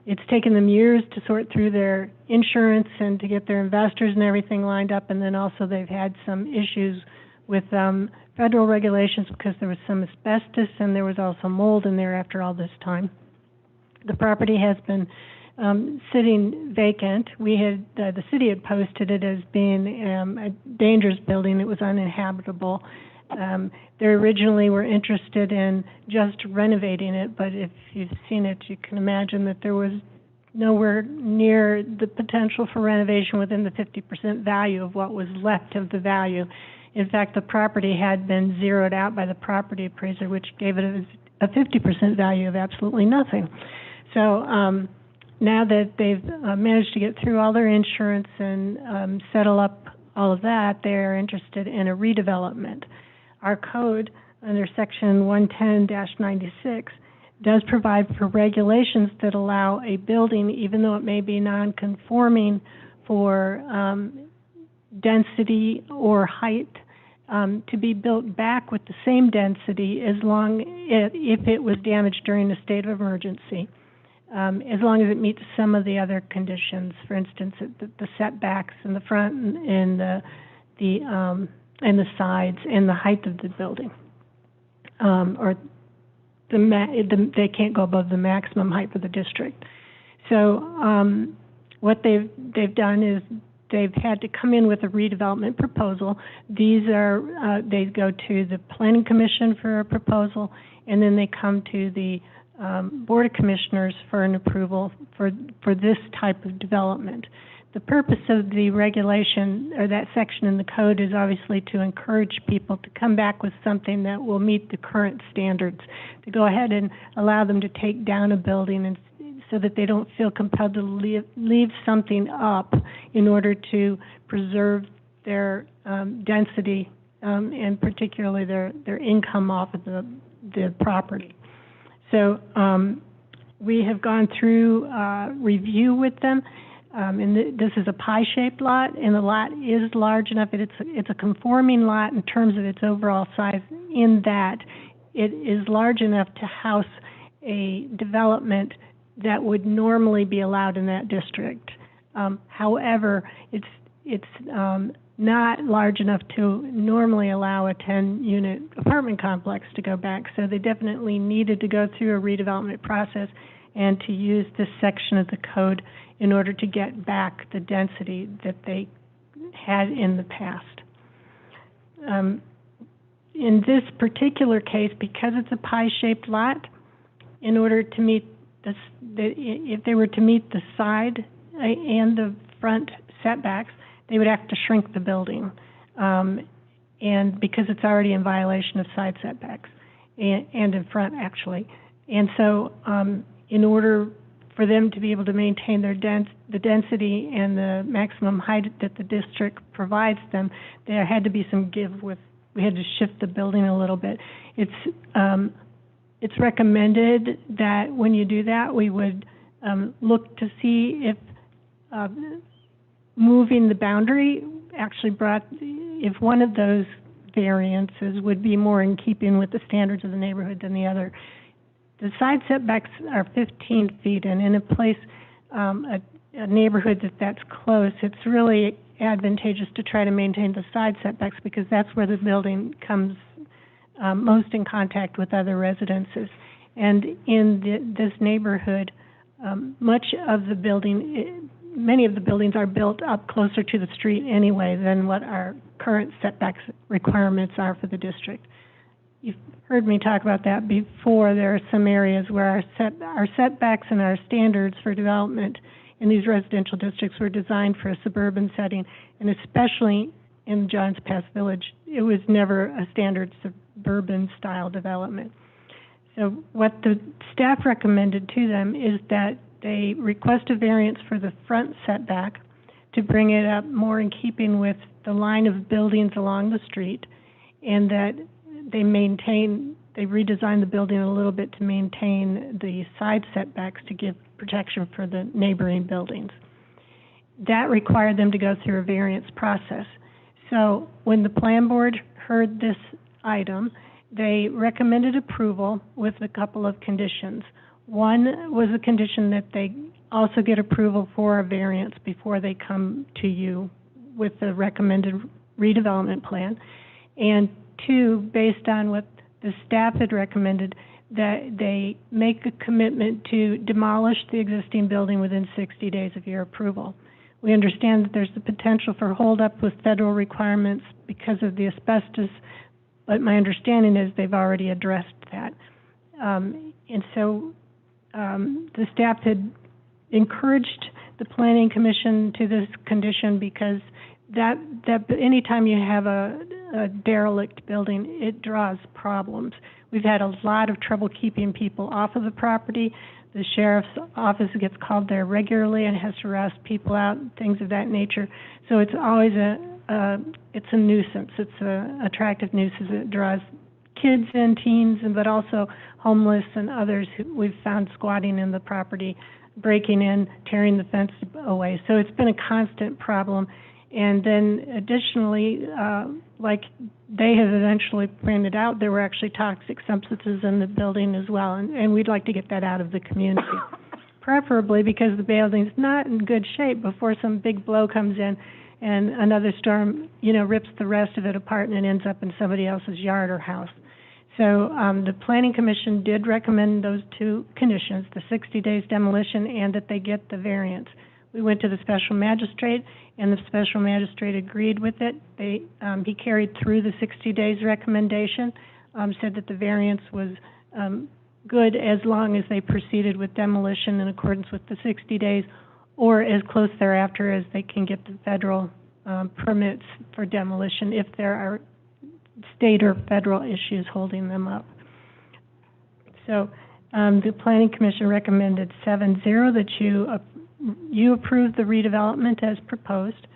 It's taken them years to sort through their insurance and to get their investors and everything lined up, and then also they've had some issues with federal regulations because there was some asbestos and there was also mold in there after all this time. The property has been sitting vacant. We had the city had posted it as being a dangerous building. It was uninhabitable They originally were interested in just renovating it, but if you've seen it, you can imagine that there was nowhere near the potential for renovation within the 50% value of what was left of the value. In fact, the property had been zeroed out by the property appraiser, which gave it a 50% value of absolutely nothing. So now that they've managed to get through all their insurance and settle up all of that, they are interested in a redevelopment. Our code, under Section 110-96, does provide for regulations that allow a building, even though it may be non-conforming for density or height, to be built back with the same density if it was damaged during a state of emergency, as long as it meets some of the other conditions. For instance, the setbacks in the front and the sides and the height of the building, or they can't go above the maximum height for the district. So what they've done is they've had to come in with a redevelopment proposal. These are they go to the Planning Commission for a proposal, and then they come to the Board of Commissioners for an approval for this type of development. The purpose of the regulation, or that section in the code, is obviously to encourage people to come back with something that will meet the current standards, to go ahead and allow them to take down a building and so that they don't feel compelled to leave something up in order to preserve their density and particularly their income off of the property. So we have gone through review with them. And this is a pie-shaped lot, and the lot is large enough. It's a conforming lot in terms of its overall size, in that it is large enough to house a development that would normally be allowed in that district. However, it's not large enough to normally allow a 10-unit apartment complex to go back. So they definitely needed to go through a redevelopment process and to use this section of the code in order to get back the density that they had in the past. In this particular case, because it's a pie-shaped lot, in order to meet this, if they were to meet the side and the front setbacks, they would have to shrink the building, and because it's already in violation of side setbacks and in front, actually. And so in order for them to be able to maintain their the density and the maximum height that the district provides them, there had to be some we had to shift the building a little bit. It's recommended that when you do that, we would look to see if moving the boundary actually if one of those variances would be more in keeping with the standards of the neighborhood than the other. The side setbacks are 15 feet, and in a place, a neighborhood that's close, it's really advantageous to try to maintain the side setbacks because that's where the building comes most in contact with other residences. And in this neighborhood, many of the buildings are built up closer to the street anyway than what our current setbacks requirements are for the district. You've heard me talk about that before. There are some areas where our setbacks and our standards for development in these residential districts were designed for a suburban setting, and especially in Johns Pass Village, it was never a standard suburban style development. So what the staff recommended to them is that they request a variance for the front setback to bring it up more in keeping with the line of buildings along the street, and that they redesign the building a little bit to maintain the side setbacks to give protection for the neighboring buildings. That required them to go through a variance process. So when the plan board heard this item, they recommended approval with a couple of conditions. One was a condition that they also get approval for a variance before they come to you with the recommended redevelopment plan. And two, based on what the staff had recommended, that they make a commitment to demolish the existing building within 60 days of your approval. We understand that there's the potential for holdup with federal requirements because of the asbestos but my understanding is they've already addressed that. And so the staff had encouraged the Planning Commission to this condition because that anytime you have a derelict building, it draws problems. We've had a lot of trouble keeping people off of the property. The sheriff's office gets called there regularly and has to arrest people out, things of that nature. So it's always it's a nuisance. It's an attractive nuisance. It draws kids and teens, but also homeless and others who we've found squatting in the property, breaking in, tearing the fence away. So it's been a constant problem. And then additionally, like they have eventually pointed out, there were actually toxic substances in the building as well, and we'd like to get that out of the community. Preferably because the building's not in good shape before some big blow comes in and another storm, rips the rest of it apart and it ends up in somebody else's yard or house. So the Planning Commission did recommend those two conditions, the 60 days demolition and that they get the variance. We went to the special magistrate, and the special magistrate agreed with it. He carried through the 60 days recommendation, said that the variance was good as long as they proceeded with demolition in accordance with the 60 days, or as close thereafter as they can get the federal permits for demolition if there are state or federal issues holding them up. So the Planning Commission recommended 7-0 that you approve the redevelopment as proposed,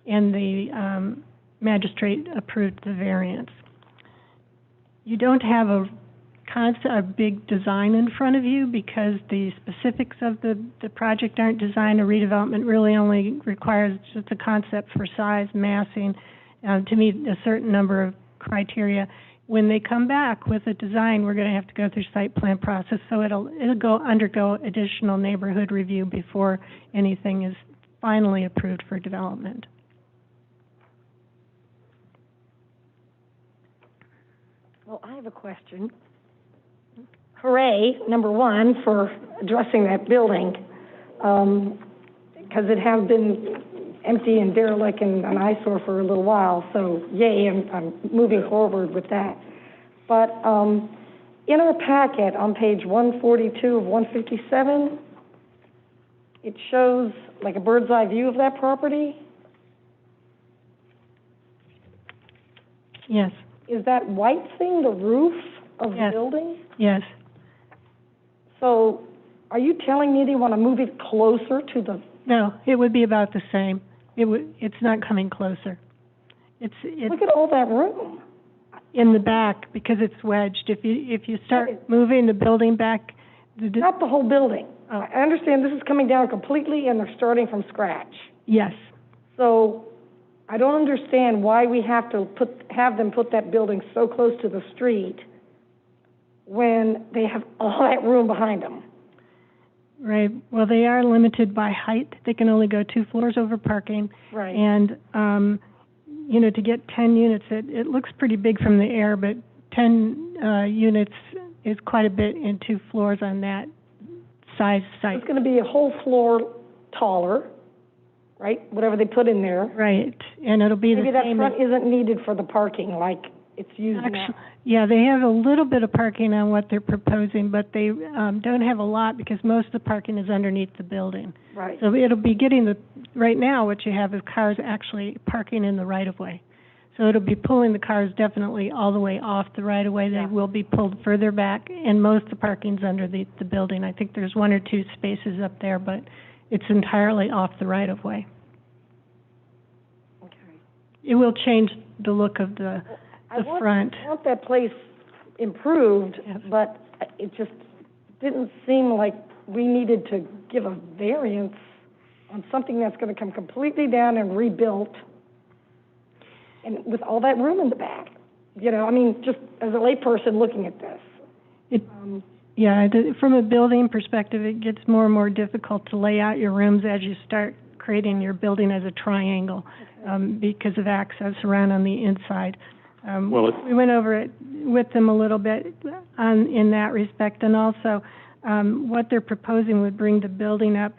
and the magistrate approved the variance. You don't have a big design in front of you because the specifics of the project aren't designed. A redevelopment really only requires just a concept for size, massing, to meet a certain number of criteria. When they come back with a design, we're going to have to go through site plan process, so it'll undergo additional neighborhood review before anything is finally approved for development. Well, I have a question. Hooray, number one, for addressing that building, because it has been empty and derelict and an eyesore for a little while, so yay, I'm moving forward with that. But in our packet on page 142 of 157, it shows like a bird's eye view of that property. Yes. Is that white thing the roof of the building? Yes. So are you telling me they want to move it closer to the... No, it would be about the same. It's not coming closer. Look at all that room. In the back, because it's wedged. If you start moving the building back... Not the whole building. Oh. I understand this is coming down completely and they're starting from scratch. Yes. So I don't understand why we have to have them put that building so close to the street when they have all that room behind them. Right. Well, they are limited by height. They can only go 2 floors over parking. Right. And, to get 10 units, it looks pretty big from the air, but 10 units is quite a bit in 2 floors on that size site. It's going to be a whole floor taller, right? Whatever they put in there. Right. And it'll be Maybe the same. Maybe that front isn't needed for the parking like it's used now. Yeah, they have a little bit of parking on what they're proposing, but they don't have a lot because most of the parking is underneath the building. Right. So it'll be getting right now what you have is cars actually parking in the right-of-way. So it'll be pulling the cars definitely all the way off the right-of-way. They will be pulled further back, and most of the parking's under the building. I think there's 1 or 2 spaces up there, but it's entirely off the right-of-way. Okay. It will change the look of the front. I want that place improved, but it just didn't seem like we needed to give a variance on something that's going to come completely down and rebuilt, and with all that room in the back. Just as a layperson looking at this. From a building perspective, it gets more and more difficult to lay out your rooms as you start creating your building as a triangle, because of access around on the inside. We went over it with them a little bit in that respect, and also what they're proposing would bring the building up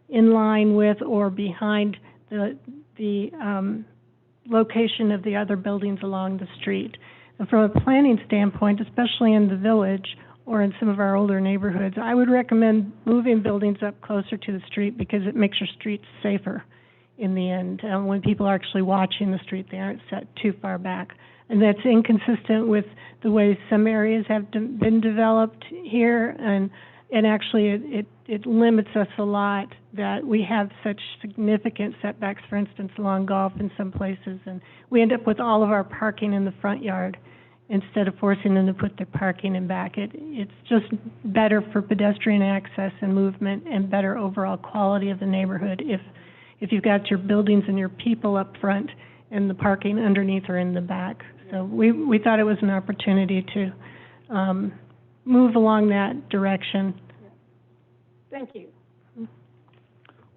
in line with or behind the location of the other buildings along the street. And from a planning standpoint, especially in the village or in some of our older neighborhoods, I would recommend moving buildings up closer to the street because it makes your streets safer in the end. When people are actually watching the street, they aren't set too far back. And that's inconsistent with the way some areas have been developed here, and actually it limits us a lot that we have such significant setbacks, for instance, along Golf in some places, and we end up with all of our parking in the front yard instead of forcing them to put their parking in back. It's just better for pedestrian access and movement and better overall quality of the neighborhood if you've got your buildings and your people up front and the parking underneath or in the back. So we thought it was an opportunity to move along that direction. Thank you.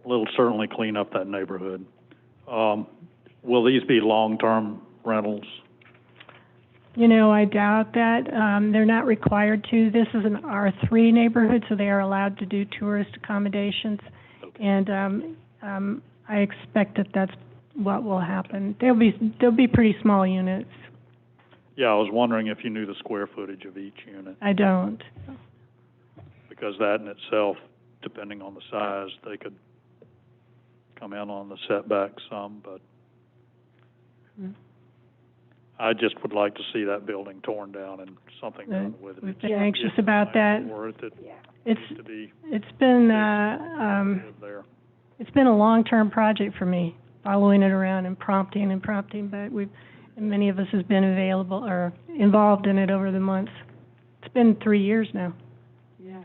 Well, it'll certainly clean up that neighborhood. Will these be long-term rentals? You know, I doubt that. They're not required to. This is an R3 neighborhood, so they are allowed to do tourist accommodations. Okay. And I expect that that's what will happen. They'll be pretty small units. Yeah, I was wondering if you knew the square footage of each unit. I don't. Because that in itself, depending on the size, they could come in on the setback some, but I just would like to see that building torn down and something done with it. We've been anxious about that. Worth it. It's to be it's been there. it's been a long-term project for me, following it around and prompting, but many of us has been available or involved in it over the months. It's been 3 years now. Yeah.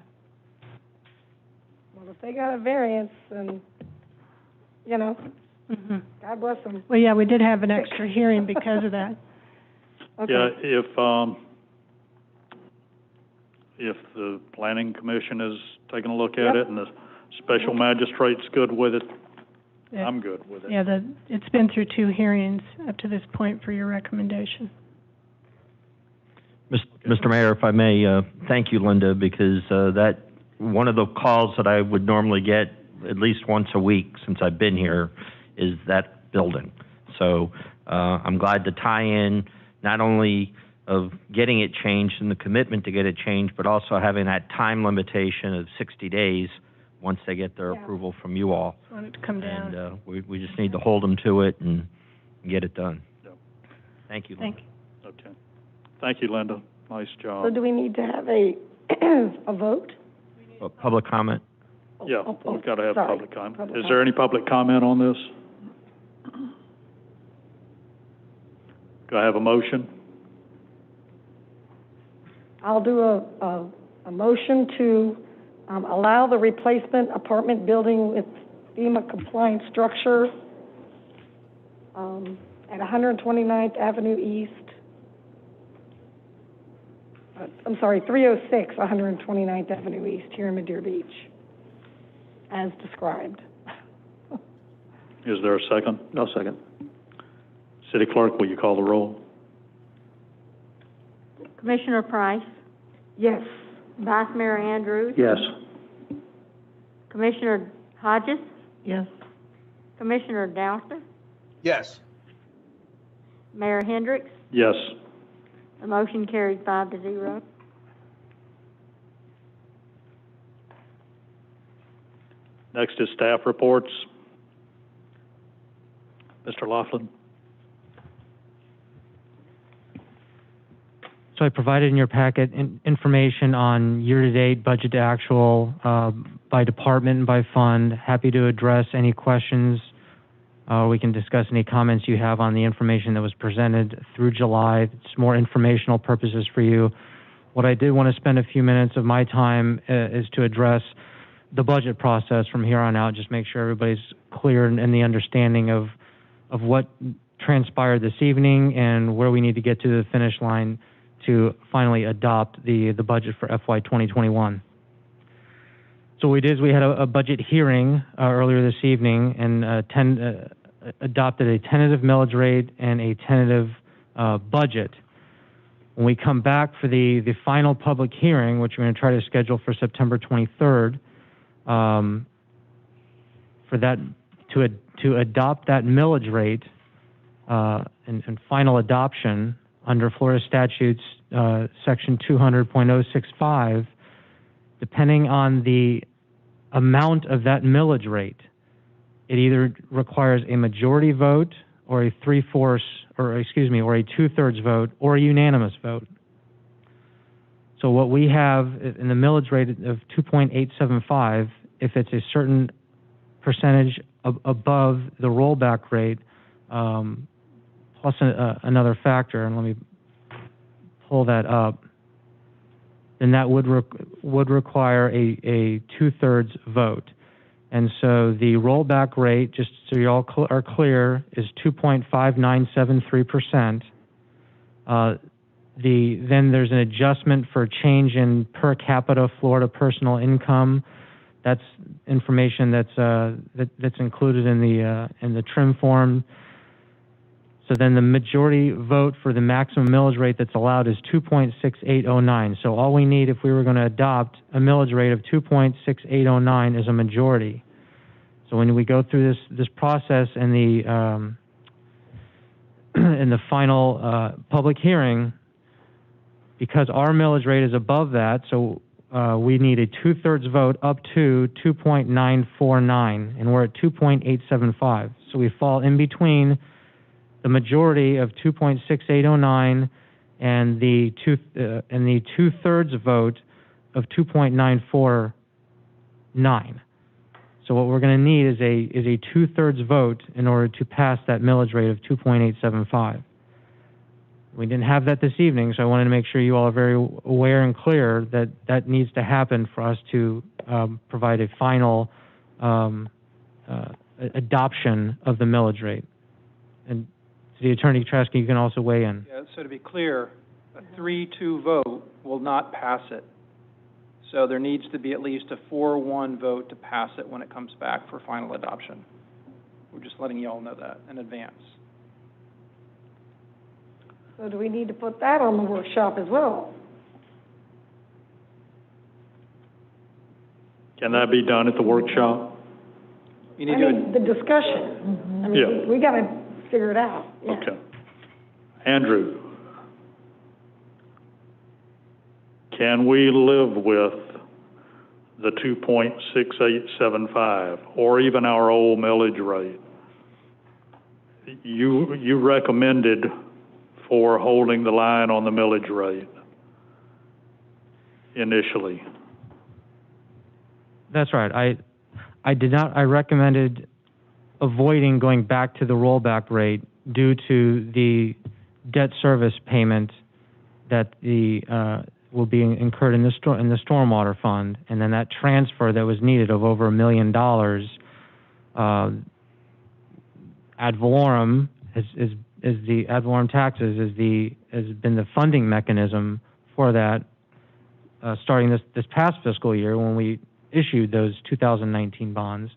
Well, if they got a variance, then, you know, God bless them. Well, yeah, we did have an extra hearing because of that. Okay. Yeah, if the planning commission is taking a look at it and the special magistrate's good with it, I'm good with it. Yeah, it's been through 2 hearings up to this point for your recommendation. Mr. Mayor, if I may, thank you, Linda, because that one of the calls that I would normally get at least once a week since I've been here is that building. So I'm glad to tie in not only of getting it changed and the commitment to get it changed, but also having that time limitation of 60 days once they get their approval from you all. I want it to come down. And we just need to hold them to it and get it done. Yep. Thank you. Thank you. Okay. Thank you, Linda. Nice job. So do we need to have a vote? Public comment? Yeah, we've got to have sorry. public comment. Public Is there any public comment on this? Do I have a motion? I'll do a motion to allow the replacement apartment building with FEMA compliant structure at 129th Avenue East. I'm sorry, 306 129th Avenue East here in Madeira Beach, as described. Is there a second? No second. City Clerk, will you call the roll? Commissioner Price, Yes. Vice Mayor Andrews, Yes. Commissioner Hodges, Yes. Commissioner Dowster, Yes. Mayor Hendricks. Yes. The motion carried 5-0. Next is staff reports. Mr. Laughlin. So I provided in your packet information on year-to-date budget to actual by department and by fund. Happy to address any questions. We can discuss any comments you have on the information that was presented through July. It's more informational purposes for you. What I did want to spend a few minutes of my time is to address the budget process from here on out, just make sure everybody's clear in the understanding of what transpired this evening and where we need to get to the finish line to finally adopt the budget for FY 2021. So what we did is we had a budget hearing earlier this evening and adopted a tentative millage rate and a tentative budget. When we come back for the final public hearing, which we're going to try to schedule for September 23rd, for that to adopt that millage rate and final adoption, under Florida statutes, section 200.065, depending on the amount of that millage rate, it either requires a majority vote or a or a two-thirds vote or a unanimous vote. So what we have in the millage rate of 2.875, if it's a certain percentage above the rollback rate, plus another factor, and let me pull that up, then that would require a two-thirds vote. And so the rollback rate, just so you all are clear, is 2.5973%. Then there's an adjustment for change in per capita Florida personal income. That's information that's included in the trim form. So then the majority vote for the maximum millage rate that's allowed is 2.6809. So all we need if we were going to adopt a millage rate of 2.6809 is a majority. So when we go through this process in the in the final public hearing, because our millage rate is above that, so we need a two-thirds vote up to 2.949, and we're at 2.875. So we fall in between the majority of 2.6809 and the two-thirds vote of 2.949. So what we're going to need is a two-thirds vote in order to pass that millage rate of 2.875. We didn't have that this evening, so I wanted to make sure you all are very aware and clear that that needs to happen for us to provide a final adoption of the millage rate. And City Attorney Traskey, you can also weigh in. Yeah, so to be clear, a 3-2 vote will not pass it. So there needs to be at least a 4-1 vote to pass it when it comes back for final adoption. We're just letting you all know that in advance. So do we need to put that on the workshop as well? Can that be done at the workshop? You need to the discussion. I mean, we got to figure it out. Yeah. Okay. Andrew, can we live with the 2.6875 or even our old millage rate? You recommended for holding the line on the millage rate initially. That's right. I did not. I recommended avoiding going back to the rollback rate due to the debt service payment that will be incurred in the stormwater fund, and then that transfer that was needed of over $1 million ad valorem ad valorem taxes has been the funding mechanism for that starting this past fiscal year when we issued those 2019 bonds,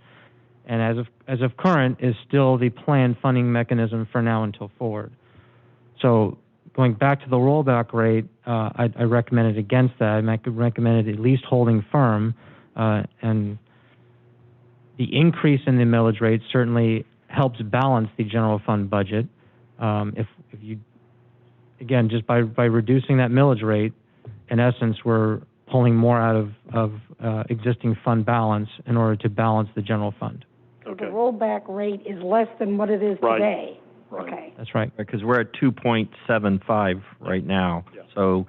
and as of current is still the planned funding mechanism for now until forward. So going back to the rollback rate, I recommended against that. I recommended at least holding firm, and the increase in the millage rate certainly helps balance the general fund budget. If you, again, just by reducing that millage rate, in essence, we're pulling more out of existing fund balance in order to balance the general fund. So the rollback rate is less than what it is today. Right. Okay. That's right. Because we're at 2.75 right now. Yeah. So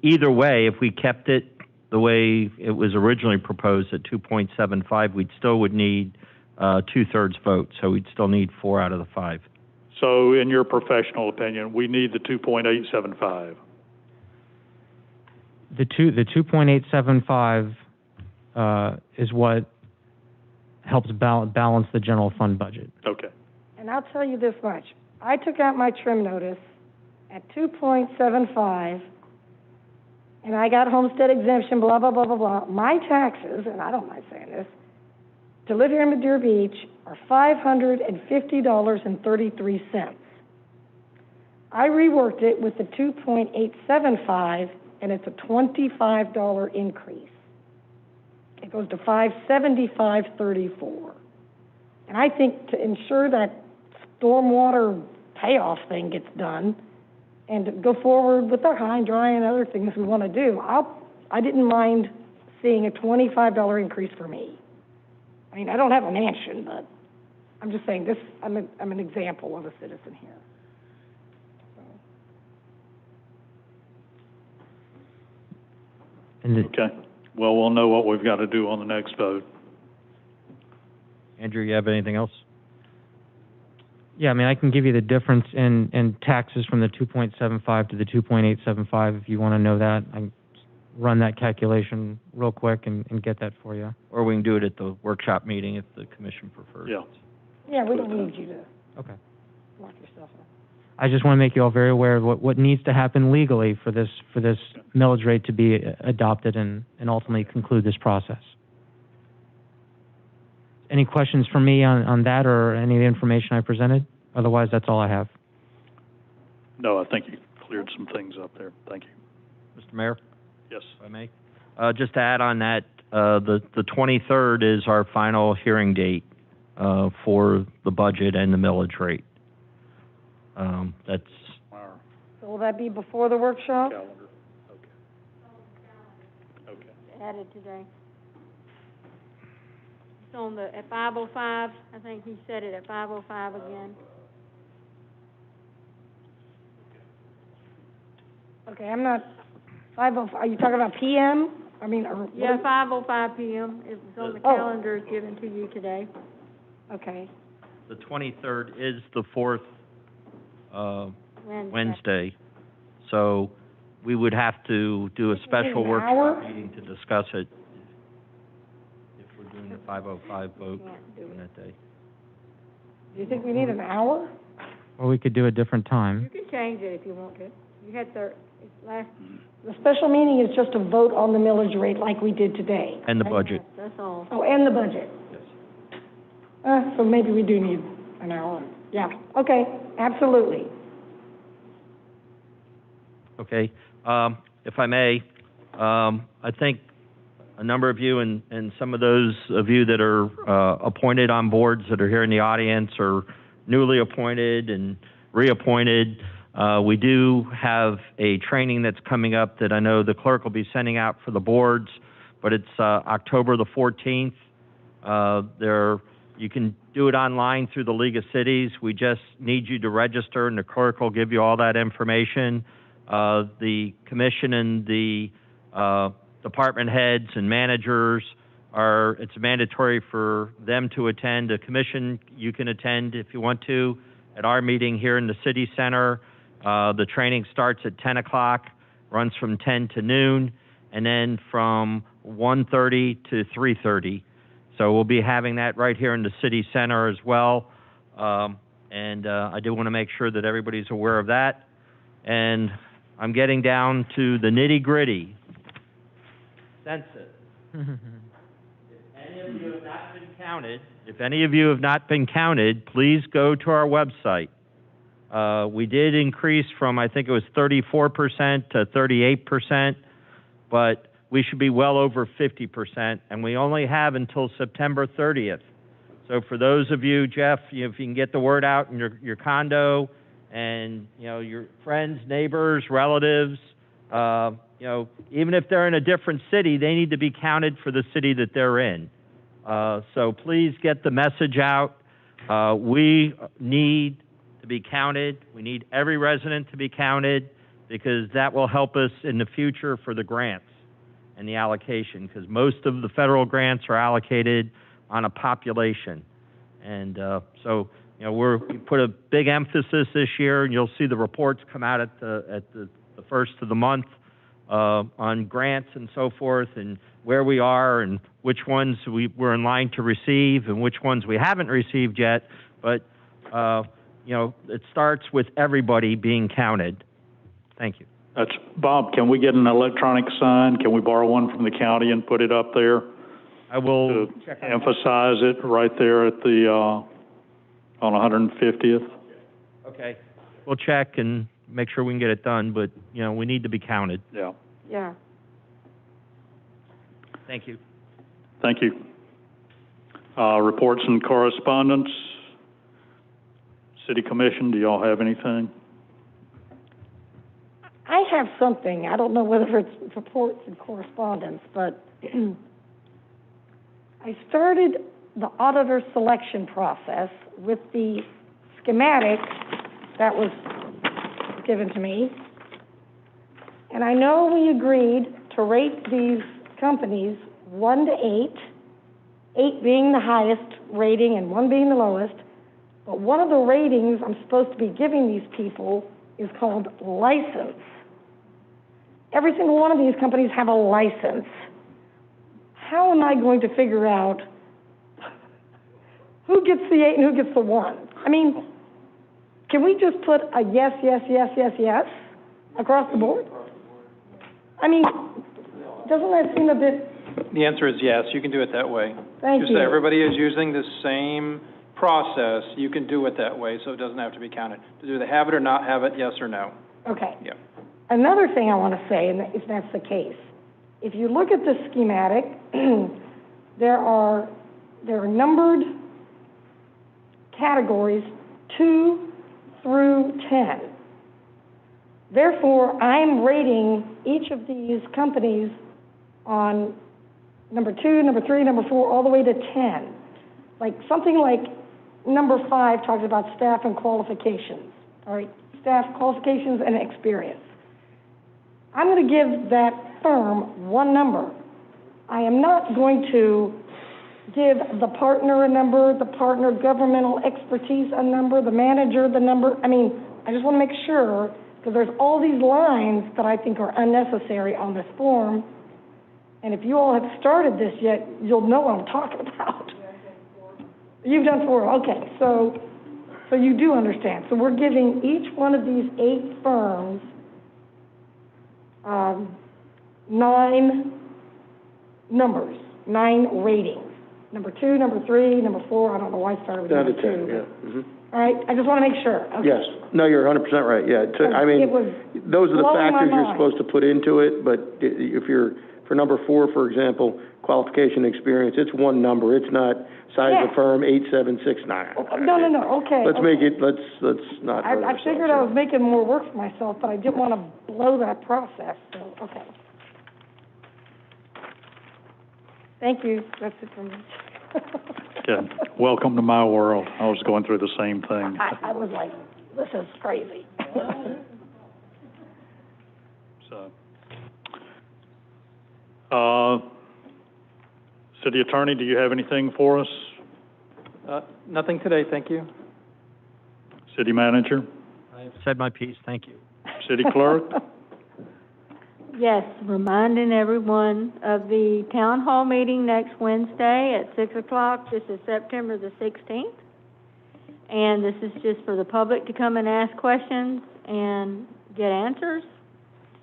either way, if we kept it the way it was originally proposed at 2.75, we still would need two-thirds vote. So we'd still need 4 out of the 5. So in your professional opinion, we need the 2.875. The 2.875 is what helps balance the general fund budget. Okay. And I'll tell you this much. I took out my trim notice at 2.75, and I got homestead exemption, blah, blah, blah, blah, blah. My taxes, and I don't mind saying this, to live here in Madeira Beach are $550.33. I reworked it with the 2.875, and it's a $25 increase. It goes to $575.34. And I think to ensure that stormwater payoff thing gets done, and go forward with our high and dry and other things we want to do, I didn't mind seeing a $25 increase for me. I mean, I don't have a mansion, but I'm just saying this, I'm an example of a citizen here. Okay. Well, we'll know what we've got to do on the next vote. Andrew, you have anything else? Yeah, I mean, I can give you the difference in taxes from the 2.75 to the 2.875 if you want to know that. I can run that calculation real quick and get that for you. Or we can do it at the workshop meeting if the commission prefers. Yeah. Yeah, we don't need you to Okay. lock yourself up. I just want to make you all very aware of what needs to happen legally for this millage rate to be adopted and ultimately conclude this process. Any questions from me on that or any of the information I presented? Otherwise, that's all I have. No, I think you cleared some things up there. Thank you. Mr. Mayor, Yes. if I may. Just to add on that, the 23rd is our final hearing date for the budget and the millage rate. That's So will that be before the workshop? Calendar. Okay. Added today. It's on the, at 5:05, I think he said it at 5:05 again. Okay, I'm not, 5:05, are you talking about PM? I mean, or? Yeah, 5:05 PM. It was on the calendar given to you today. Okay. the 23rd is the fourth Wednesday. So we would have to do a special workshop meeting to discuss it if we're doing the 5:05 vote on that day. Do you think we need an hour? Or we could do a different time. You can change it if you want to. You had the last. The special meeting is just a vote on the millage rate like we did today. And the budget. That's all. Oh, and the budget. Yes. So maybe we do need an hour. Yeah, okay, absolutely. Okay. If I may, I think a number of you and some of those of you that are appointed on boards that are here in the audience or newly appointed and reappointed, we do have a training that's coming up that I know the clerk will be sending out for the boards, but it's October the 14th. You can do it online through the League of Cities. We just need you to register, and the clerk will give you all that information. The commission and the department heads and managers it's mandatory for them to attend. The commission, you can attend if you want to at our meeting here in the city center. The training starts at 10 o'clock, runs from 10 to noon, and then from 1:30 to 3:30. So we'll be having that right here in the city center as well. And I do want to make sure that everybody's aware of that. And I'm getting down to the nitty-gritty. Census. If any of you have not been counted, please go to our website. We did increase from, I think it was 34% to 38%, but we should be well over 50%, and we only have until September 30th. So for those of you, Jeff, if you can get the word out in your condo and, your friends, neighbors, relatives, even if they're in a different city, they need to be counted for the city that they're in. So please get the message out. We need to be counted. We need every resident to be counted because that will help us in the future for the grants and the allocation, because most of the federal grants are allocated on a population. And so, we put a big emphasis this year, and you'll see the reports come out at the first of the month on grants and so forth, and where we are and which ones we're in line to receive and which ones we haven't received yet. But, it starts with everybody being counted. Thank you. Bob, can we get an electronic sign? Can we borrow one from the county and put it up there? I will check on emphasize it right there at the, on 150th. Okay. We'll check and make sure we can get it done, but, we need to be counted. Yeah. Yeah. Thank you. Thank you. Reports and correspondence. City Commission, do y'all have anything? I have something, I don't know whether it's reports and correspondence, but I started the auditor selection process with the schematic that was given to me. And I know we agreed to rate these companies 1 to 8, 8 being the highest rating and 1 being the lowest. But one of the ratings I'm supposed to be giving these people is called license. Every single one of these companies have a license. How am I going to figure out who gets the 8 and who gets the 1? I mean, can we just put a yes, yes, yes, yes, yes across the board? I mean, doesn't that seem a bit... The answer is yes, you can do it that way. Thank you. Just that everybody is using the same process, you can do it that way, so it doesn't have to be counted. To do the have it or not have it, yes or no. Okay. Yeah. Another thing I want to say, and if that's the case, if you look at the schematic, there are numbered categories 2 through 10. Therefore, I'm rating each of these companies on number 2, number 3, number 4, all the way to 10. Like something like number 5 talks about staff and qualifications, all right? Staff qualifications and experience. I'm going to give that firm 1 number. I am not going to give the partner a number, the partner governmental expertise a number, the manager the number. I mean, I just want to make sure, because there's all these lines that I think are unnecessary on this form. And if you all have started this yet, you'll know what I'm talking about. You've done 4, okay, so you do understand. So we're giving each one of these 8 firms 9 numbers, 9 ratings. Number 2, number 3, number 4, I don't know why I started with Down number to 10, 2. yeah. Mhm. All right, I just want to make sure. Okay. Yes. No, you're 100% right, yeah. I mean, It was those are the blowing my factors you're mind. supposed to put into it, but if you're, for number 4, for example, qualification experience, it's 1 number. It's not size Yeah. of firm, 8, 7, 6, 9. No, okay. Let's okay. make it, let's not hurt I ourselves. figured I was making more work for myself, but I didn't want to blow that process, so, okay. Thank you, that's it for me. Good. Welcome to my world. I was going through the same thing. I was like, this is crazy. So, City Attorney, do you have anything for us? Nothing today, thank you. City Manager? I've said my piece, thank you. City Clerk? Yes, reminding everyone of the town hall meeting next Wednesday at 6 o'clock. This is September the 16th. And this is just for the public to come and ask questions and get answers.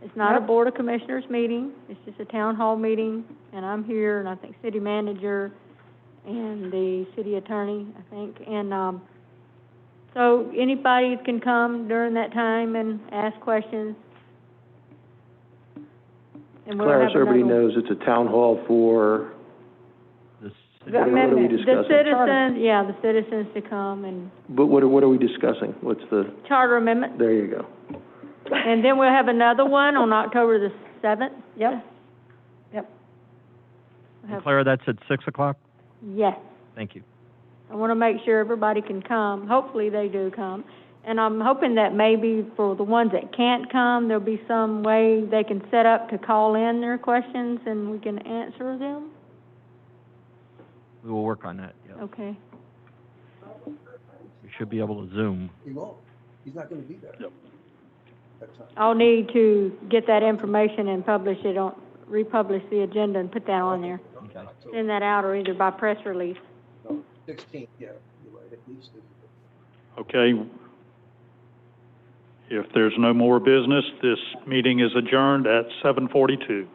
It's not a Board of Commissioners meeting. It's just a town hall meeting. And I'm here, and I think City Manager and the City Attorney, I think. And so anybody can come during that time and ask questions. And we'll Clara, have so everybody another- knows it's a town hall for, The what are we amendment, the discussing? citizens, yeah, the citizens to come and But what are we discussing? What's the, charter amendment. there you go. And then we'll have another one on October the 7th. Yep. Clara, that's at 6 o'clock? Yes. Thank you. I want to make sure everybody can come. Hopefully they do come. And I'm hoping that maybe for the ones that can't come, there'll be some way they can set up to call in their questions and we can answer them. We will work on that, yeah. Okay. We should be able to Zoom. He won't. He's not going to be there. Yep. I'll need to get that information and publish it on, republish the agenda and put that on there. Okay. Send that out or either by press release. No, 16th, yeah, you're right, at least. Okay. If there's no more business, this meeting is adjourned at 7:42.